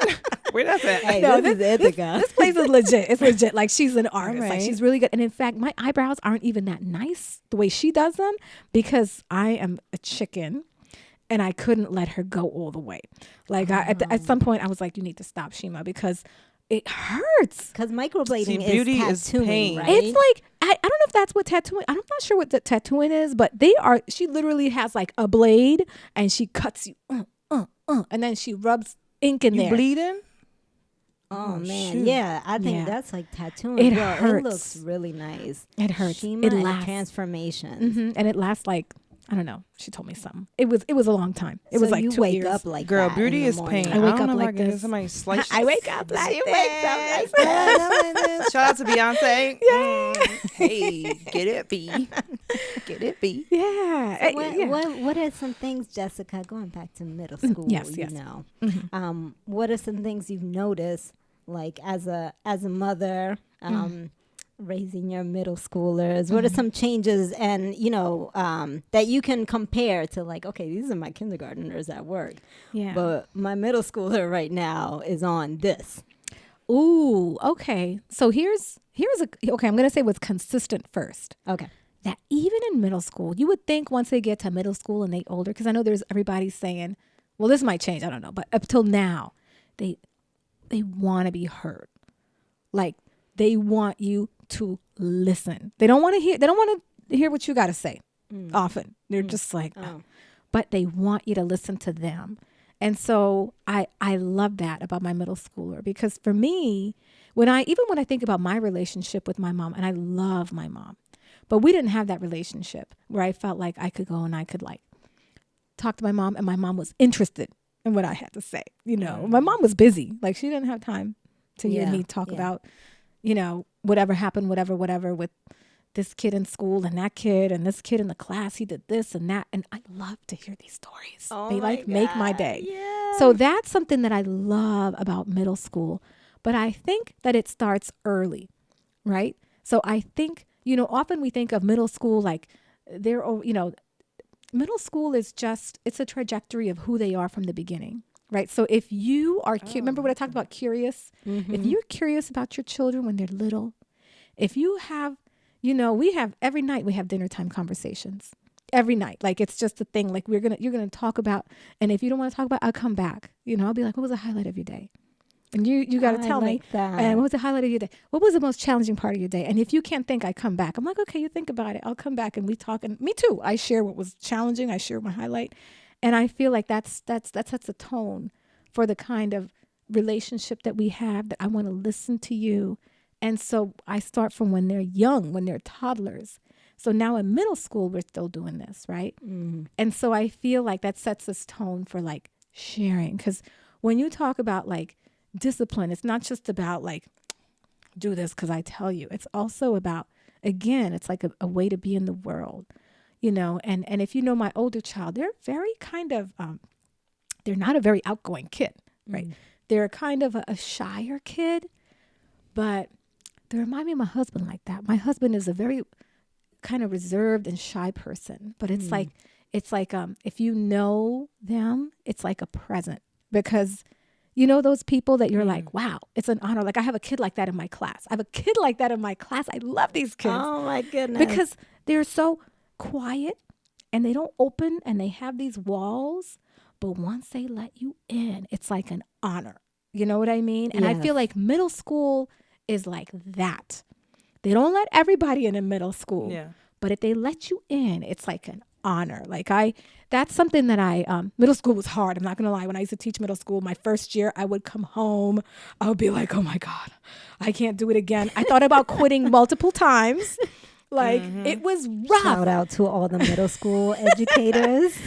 Speaker 3: Where that's at?
Speaker 1: Hey,
Speaker 2: No,
Speaker 1: this is Ithaca.
Speaker 2: This place is legit. It's legit. Like she's an artist. Like
Speaker 1: right.
Speaker 2: she's really good. And in fact, my eyebrows aren't even that nice the way she does them because I am a chicken. And I couldn't let her go all the way. Like at some point, I was like, "You need to stop, Shima, because it hurts."
Speaker 1: Because microblading
Speaker 3: See, beauty
Speaker 1: is
Speaker 3: is
Speaker 1: tattooing,
Speaker 3: pain.
Speaker 1: right?
Speaker 2: It's like I don't know if that's what tattooing. I'm not sure what the tattooing is, but they are. She literally has like a blade, and she cuts you, and then she rubs ink in
Speaker 3: You
Speaker 2: there.
Speaker 3: bleeding?
Speaker 1: Oh man,
Speaker 3: shoot.
Speaker 1: yeah, I think
Speaker 2: Yeah.
Speaker 1: that's like tattooing.
Speaker 2: It
Speaker 1: Girl,
Speaker 2: hurts.
Speaker 1: It looks really nice.
Speaker 2: It hurts.
Speaker 1: Shima
Speaker 2: It
Speaker 1: and
Speaker 2: lasts.
Speaker 1: transformations.
Speaker 2: And it lasts like I don't know. She told me something. It was a long time. It
Speaker 1: So
Speaker 2: was like
Speaker 1: you
Speaker 2: 2
Speaker 1: wake
Speaker 2: years.
Speaker 1: up like
Speaker 3: Girl,
Speaker 1: that
Speaker 3: beauty
Speaker 1: in the
Speaker 3: is
Speaker 1: morning.
Speaker 3: pain.
Speaker 2: I wake
Speaker 3: don't
Speaker 2: up
Speaker 3: know if
Speaker 2: like
Speaker 3: I can get
Speaker 2: this.
Speaker 3: somebody slice.
Speaker 2: I wake up like
Speaker 1: She
Speaker 2: this.
Speaker 1: wakes up like
Speaker 3: Yeah, shout out to Beyonce. Hey, get it, B. Get it, B.
Speaker 2: Yeah.
Speaker 1: What are some things, Jessica? Going back to middle school,
Speaker 2: yes,
Speaker 1: you
Speaker 2: yes.
Speaker 1: know, what are some things you've noticed, like as a mother, raising your middle schoolers? What are some changes, and that you can compare to, like, okay, these are my kindergartners at work,
Speaker 2: Yeah.
Speaker 1: but my middle schooler right now is on this.
Speaker 2: Ooh, okay. So here's okay, I'm going to say what's consistent first.
Speaker 1: Okay.
Speaker 2: That even in middle school, you would think once they get to middle school and they older, because I know there's everybody's saying, well, this might change, I don't know, but up till now, they want to be heard. Like they want you to listen. They don't want to hear what you got to say often. They're just like, but they want you to listen to them. And so I love that about my middle schooler, because for me, when I think about my relationship with my mom, and I love my mom, but we didn't have that relationship where I felt like I could go and I could like talk to my mom and my mom was interested in what I had to say. My mom was busy. Like she didn't have time to hear me talk about, whatever happened, whatever with, this kid in school and that kid and this kid in the class, he did this and that. And I love to hear these stories. They like make my day.
Speaker 1: Yeah.
Speaker 2: So that's something that I love about middle school. But I think that it starts early, right? So I think, often we think of middle school like middle school is it's a trajectory of who they are from the beginning, right? So if you are, remember what I talked about curious?
Speaker 1: Mm-hmm.
Speaker 2: If you're curious about your children when they're little, if you have, we have every night we have dinner time conversations. Every night. Like it's just a thing. Like you're going to talk about, and if you don't want to talk about, I'll come back. I'll be like, what was the highlight of your day? And you got to tell me.
Speaker 1: That.
Speaker 2: And what was the highlight of your day? What was the most challenging part of your day? And if you can't think, I come back. I'm like, okay, you think about it. I'll come back and we talk. And me too. I share what was challenging. I share my highlight. And I feel like that sets a tone for the kind of relationship that we have, that I want to listen to you. And so I start from when they're young, when they're toddlers. So now in middle school, we're still doing this, right?
Speaker 1: Mm.
Speaker 2: And so I feel like that sets this tone for like sharing. Because when you talk about like discipline, it's not just about like, do this because I tell you. It's also about, again, it's like a way to be in the world, and if my older child, they're very kind of, they're not a very outgoing kid, right?
Speaker 1: Mm.
Speaker 2: They're kind of a shyer kid, but they remind me of my husband like that. My husband is a very kind of reserved and shy person, but it's like if you know them, it's like a present, because those people that you're like, wow, it's an honor. Like I have a kid like that in my class. I love these kids.
Speaker 1: Oh my goodness.
Speaker 2: Because they're so quiet and they don't open and they have these walls, but once they let you in, it's like an honor. You know what I mean? And I feel like middle school is like that. They don't let everybody in middle school, but if they let you in, it's like an honor. Like that's something that middle school was hard. I'm not going to lie. When I used to teach middle school, my first year, I would come home. I would be like, oh my God, I can't do it again. I thought about quitting multiple times. Like it was rough.
Speaker 1: Shout out to all the middle school educators.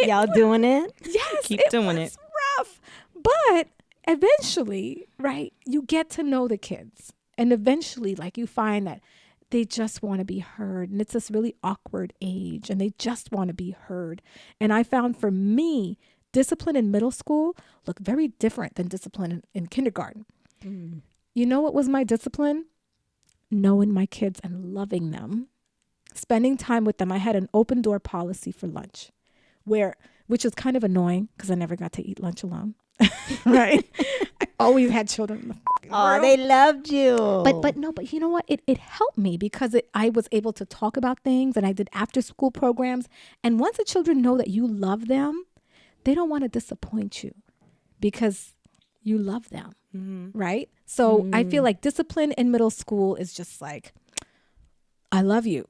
Speaker 1: Y'all doing it?
Speaker 2: Yes.
Speaker 3: Keep doing it.
Speaker 2: Rough. But eventually, right, you get to know the kids. And eventually, like you find that they just want to be heard. And it's this really awkward age and they just want to be heard. And I found for me, discipline in middle school looked very different than discipline in kindergarten.
Speaker 1: Mm.
Speaker 2: You know what was my discipline? Knowing my kids and loving them, spending time with them. I had an open door policy for lunch, which is kind of annoying because I never got to eat lunch alone. Right? I always had children in the
Speaker 1: Oh,
Speaker 2: room.
Speaker 1: they loved you.
Speaker 2: But you know what? It helped me because I was able to talk about things and I did after school programs. And once the children know that you love them, they don't want to disappoint you because you love them.
Speaker 3: Mm-hmm.
Speaker 2: Right? So I feel like discipline in middle school is just like, I love you.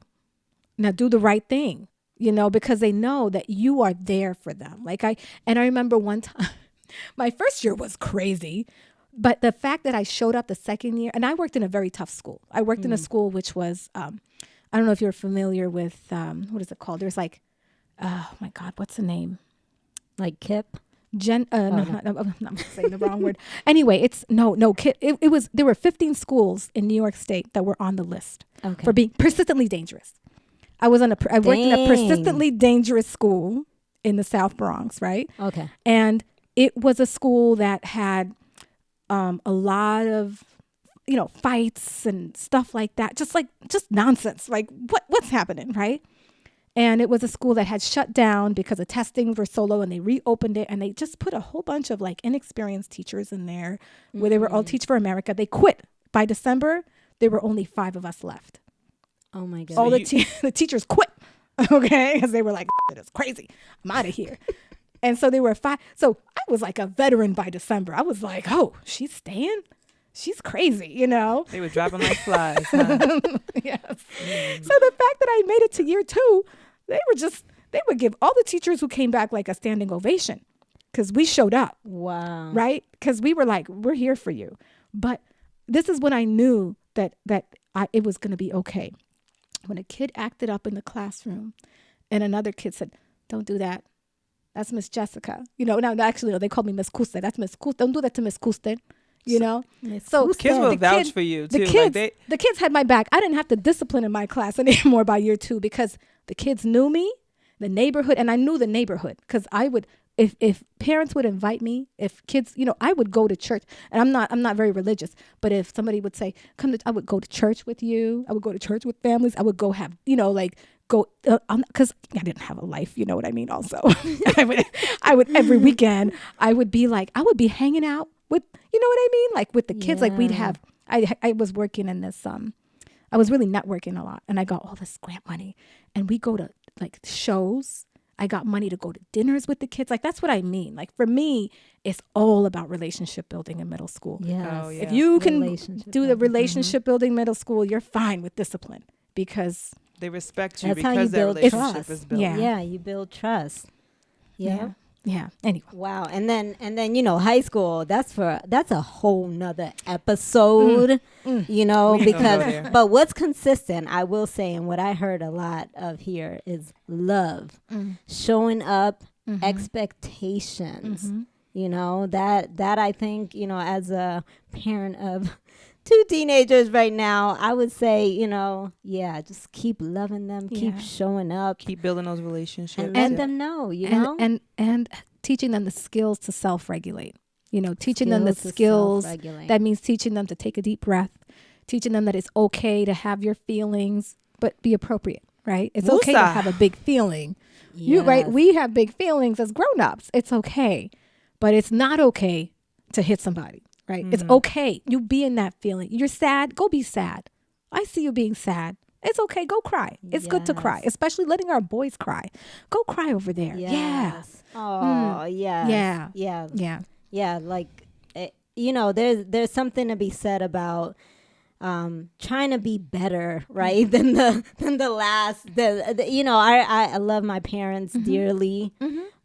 Speaker 2: Now do the right thing, because they know that you are there for them. I remember one time, my first year was crazy, but the fact that I showed up the second year, and I worked in a very tough school. I worked in a school which was, I don't know if you're familiar with, what is it called? There's like, oh my God, what's the name?
Speaker 1: Like KIP?
Speaker 2: No, I'm saying the wrong word. Anyway, it's it was, there were 15 schools in New York State that were on the list for being persistently dangerous. I worked in a persistently dangerous school in the South Bronx, right?
Speaker 1: Okay.
Speaker 2: And it was a school that had a lot of, fights and stuff like that. Just nonsense. Like what's happening, right? And it was a school that had shut down because the testing were so low, and they reopened it and they just put a whole bunch of like inexperienced teachers in there where they were all Teach for America. They quit. By December, there were only 5 of us left.
Speaker 1: Oh my God.
Speaker 2: All the teachers quit, okay? Because they were like, it is crazy. I'm out of here. And so there were 5. So I was like a veteran by December. I was like, oh, she's staying? She's crazy, They
Speaker 3: were dropping like flies. Huh?
Speaker 2: Yes. So the fact that I made it to year 2, they would give all the teachers who came back like a standing ovation because we showed up.
Speaker 1: Wow.
Speaker 2: Right? Because we were like, we're here for you. But this is when I knew that it was going to be okay. When a kid acted up in the classroom and another kid said, don't do that. That's Miss Jessica. No, actually, no, they called me Miss Custer. That's Miss Custer. Don't do that to Miss Custer. you know.
Speaker 1: Miss
Speaker 2: So
Speaker 1: Who's
Speaker 3: Kids
Speaker 1: that?
Speaker 3: will
Speaker 2: the
Speaker 3: vouch
Speaker 2: kids-
Speaker 3: for you
Speaker 2: the
Speaker 3: too.
Speaker 2: kids,
Speaker 3: Like
Speaker 2: the kids had my back. I didn't have to discipline in my class anymore by year 2 because the kids knew me, the neighborhood, and I knew the neighborhood because I would, if parents would invite me, if kids, you know, I would go to church, and I'm not very religious, but if somebody would say, I would go to church with you. I would go to church with families. I would go have, you know, like go, because I didn't have a life, you know what I mean? Also, I would every weekend, I would be hanging out with, you know what I mean? Like with the kids, like we'd have, I was working in this, I was really networking a lot, and I got all this grant money, and we go to like shows. I got money to go to dinners with the kids. Like, that's what I mean. Like, for me, it's all about relationship building in middle school.
Speaker 1: Yes.
Speaker 3: Oh, yeah.
Speaker 2: If you can
Speaker 1: Relationship
Speaker 2: do the
Speaker 1: building.
Speaker 2: relationship building middle school, you're fine with discipline because
Speaker 3: they respect you
Speaker 1: That's how you
Speaker 3: because that
Speaker 1: build
Speaker 3: relationship
Speaker 1: trust.
Speaker 3: is built.
Speaker 2: Yeah.
Speaker 1: Yeah, you build trust. Yeah.
Speaker 2: yeah. Anyway,
Speaker 1: Wow. And then you know, high school, that's a whole nother episode. You know,
Speaker 3: We ain't gonna go
Speaker 1: because
Speaker 3: there.
Speaker 1: but what's consistent, I will say, and what I heard a lot of here is love. Showing up, expectations. You know, that I think, you know, as a parent of 2 teenagers right now, I would say, you know, yeah, just keep loving them, keep
Speaker 2: Yeah.
Speaker 1: showing up,
Speaker 3: Keep building those relationships.
Speaker 1: and let
Speaker 3: Yeah.
Speaker 1: them know, you know.
Speaker 2: and teaching them the skills to self-regulate. You know, teaching them the
Speaker 1: to
Speaker 2: skills.
Speaker 1: self-regulate.
Speaker 2: That means teaching them to take a deep breath, teaching them that it's okay to have your feelings, but be appropriate, right? It's okay to
Speaker 3: Woosah.
Speaker 2: have a big feeling. You right?
Speaker 1: Yes.
Speaker 2: We have big feelings as grown-ups. It's okay, but it's not okay to hit somebody, right? It's okay. You be in that feeling. You're sad. Go be sad. I see you being sad. It's okay. Go cry. It's good to cry,
Speaker 1: Yes.
Speaker 2: especially letting our boys cry. Go cry over there. Yeah.
Speaker 1: Yes. Oh, yes.
Speaker 2: Yeah.
Speaker 1: Yeah.
Speaker 2: Yeah.
Speaker 1: Yeah. Like, you know, there's something to be said about trying to be better, right? than the last. You know, I love my parents dearly,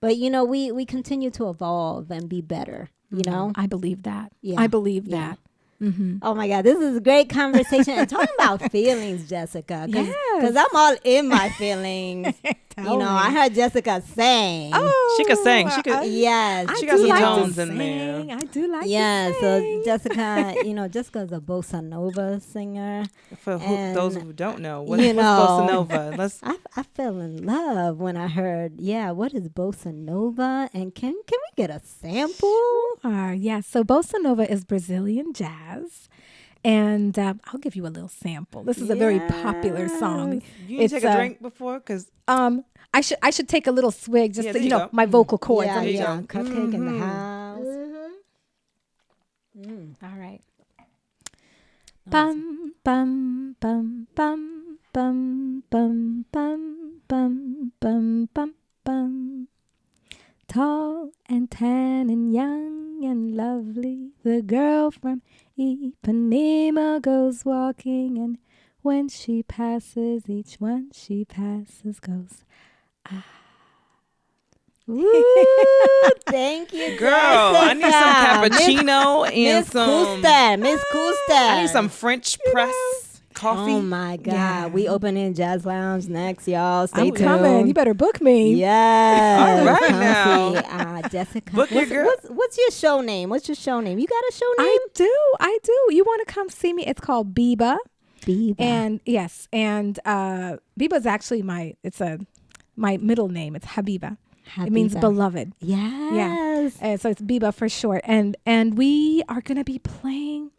Speaker 1: but you know, we continue to evolve and be better. You know.
Speaker 2: I believe that.
Speaker 1: Yeah.
Speaker 2: I believe
Speaker 1: Yeah.
Speaker 2: that. Mm-hmm.
Speaker 1: Oh my God, this is a great conversation. And talking about feelings, Jessica, because
Speaker 2: Yes.
Speaker 1: I'm all in my feelings.
Speaker 2: Tell
Speaker 1: You know,
Speaker 2: me.
Speaker 1: I heard Jessica sing.
Speaker 2: Oh,
Speaker 3: She could sing. She could.
Speaker 1: Yes.
Speaker 3: She
Speaker 2: I
Speaker 3: got
Speaker 2: do
Speaker 3: some
Speaker 2: like
Speaker 3: tones
Speaker 2: to
Speaker 3: in there.
Speaker 2: sing. I do like
Speaker 1: Yeah,
Speaker 2: to
Speaker 1: so
Speaker 2: sing.
Speaker 1: Jessica, you know, Jessica's a bossa nova singer.
Speaker 3: For those
Speaker 1: And,
Speaker 3: who don't know, what's
Speaker 1: you
Speaker 3: bossa
Speaker 1: know,
Speaker 3: nova? Let's.
Speaker 1: I fell in love when I heard, what is bossa nova? And can we get a sample?
Speaker 2: Yeah, so bossa nova is Brazilian jazz. And I'll give you a little sample. This is a very popular song.
Speaker 3: You need to take a drink before, because
Speaker 2: I should take a little swig just
Speaker 3: Yeah,
Speaker 2: to,
Speaker 3: there
Speaker 2: you
Speaker 3: you
Speaker 2: know,
Speaker 3: go.
Speaker 2: my vocal cords.
Speaker 1: Yeah,
Speaker 3: There you
Speaker 1: yeah.
Speaker 3: go.
Speaker 1: Cupcake in the house.
Speaker 2: All right. Bum bum bum bum bum bum bum bum bum bum bum. Tall and tan and young and lovely, the girl from Ipanema goes walking, and when she passes, each one she passes goes.
Speaker 1: Ooh, thank you,
Speaker 3: girl, I need some cappuccino and
Speaker 1: Miss
Speaker 3: some.
Speaker 1: Custer, Miss Custer.
Speaker 3: I need some French press coffee.
Speaker 1: Oh my God,
Speaker 2: Yeah.
Speaker 1: we opening Jazz Lounge next, y'all. Stay
Speaker 2: I'm
Speaker 1: tuned.
Speaker 2: coming. You better book me.
Speaker 1: Yes.
Speaker 3: All right
Speaker 1: Come
Speaker 3: now.
Speaker 1: see, Jessica.
Speaker 3: Book your girl.
Speaker 1: What's your show name? What's your show name? You got a show name?
Speaker 2: I do. You want to come see me? It's called Biba.
Speaker 1: Biba.
Speaker 2: And yes, and Biba is actually my middle name. It's Habiba. It means
Speaker 1: Habiba.
Speaker 2: beloved.
Speaker 1: Yes.
Speaker 2: And so it's Biba for short. And we are gonna be playing.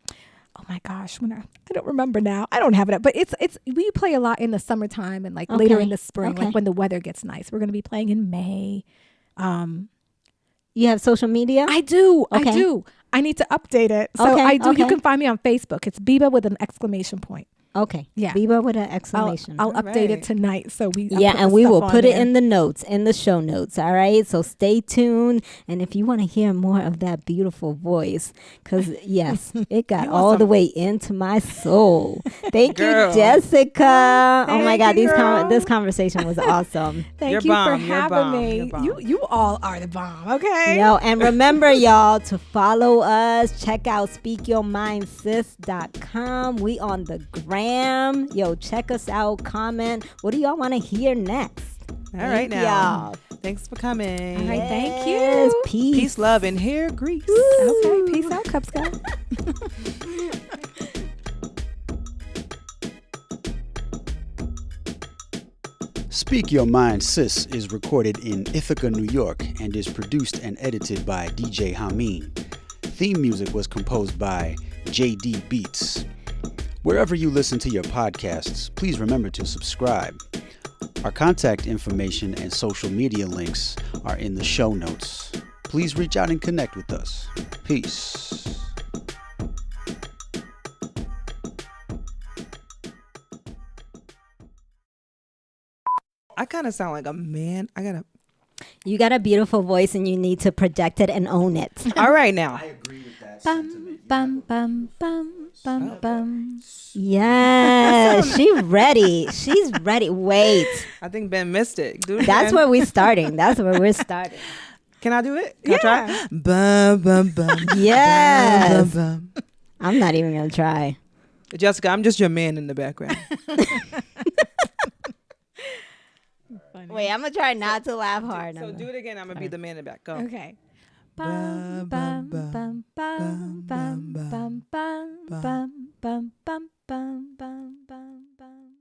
Speaker 2: Oh my gosh, I don't remember now. I don't have it up, but it's we play a lot in the summertime and like later
Speaker 1: Okay.
Speaker 2: in the spring,
Speaker 1: Okay.
Speaker 2: like when the weather gets nice. We're gonna be playing in May.
Speaker 1: You have social media?
Speaker 2: I do.
Speaker 1: Okay.
Speaker 2: I do. I need to update it. So
Speaker 1: Okay,
Speaker 2: I do. You
Speaker 1: okay.
Speaker 2: can find me on Facebook. It's Biba with an exclamation point.
Speaker 1: Okay.
Speaker 2: Yeah.
Speaker 1: Biba with an
Speaker 2: I'll
Speaker 1: exclamation.
Speaker 2: update
Speaker 3: right.
Speaker 2: it tonight. So
Speaker 1: Yeah, and we will put it in the notes, in the show notes. All right. So stay tuned. And if you want to hear more of that beautiful voice, because yes, it got
Speaker 3: You want
Speaker 1: all the
Speaker 3: some-
Speaker 1: way into my soul. Thank
Speaker 3: Girl.
Speaker 1: you, Jessica. Oh my
Speaker 2: Thank
Speaker 1: God,
Speaker 2: you, girl.
Speaker 1: this conversation was awesome.
Speaker 2: Thank
Speaker 3: You're
Speaker 2: you
Speaker 3: bomb,
Speaker 2: for
Speaker 3: you're
Speaker 2: having
Speaker 3: bomb,
Speaker 2: me.
Speaker 3: you're bomb.
Speaker 2: You all are the bomb. Okay.
Speaker 1: Yo, and remember, y'all, to follow us. Check out speakyourmindsis.com. We on the gram. Yo, check us out. Comment. What do y'all want to hear next?
Speaker 3: All right
Speaker 1: Thank
Speaker 3: now.
Speaker 1: y'all.
Speaker 3: Thanks for coming.
Speaker 2: All right, thank
Speaker 1: Yes,
Speaker 2: you.
Speaker 1: peace.
Speaker 3: Peace, love, and hair grease.
Speaker 2: Okay, peace out, Cup Scout.
Speaker 4: Speak Your Mind Sis is recorded in Ithaca, New York, and is produced and edited by DJ ha-MEEN. Theme music was composed by JD Beatz. Wherever you listen to your podcasts, please remember to subscribe. Our contact information and social media links are in the show notes. Please reach out and connect with us. Peace.
Speaker 3: I kind of sound like a man.
Speaker 1: You got a beautiful voice and you need to project it and own it.
Speaker 3: All right now.
Speaker 4: agree with that
Speaker 2: Bum, bum, bum, bum, bum, bum.
Speaker 1: Yes, she's ready. She's ready. Wait,
Speaker 3: I think Ben missed it. Do it
Speaker 1: that's
Speaker 3: again.
Speaker 1: where we're starting. That's where we're starting.
Speaker 3: Can I do it? Can I try? Bum, bum, bum.
Speaker 1: Yes.
Speaker 3: Bum, bum.
Speaker 1: I'm not even gonna try.
Speaker 3: Jessica, I'm just your man in the background.
Speaker 1: Wait, I'm gonna try not to laugh hard.
Speaker 3: So do it again. I'm gonna be the man in the back. Go.
Speaker 2: Okay. Bum, bum, bum, bum, bum, bum, bum, bum, bum, bum, bum, bum, bum, bum, bum.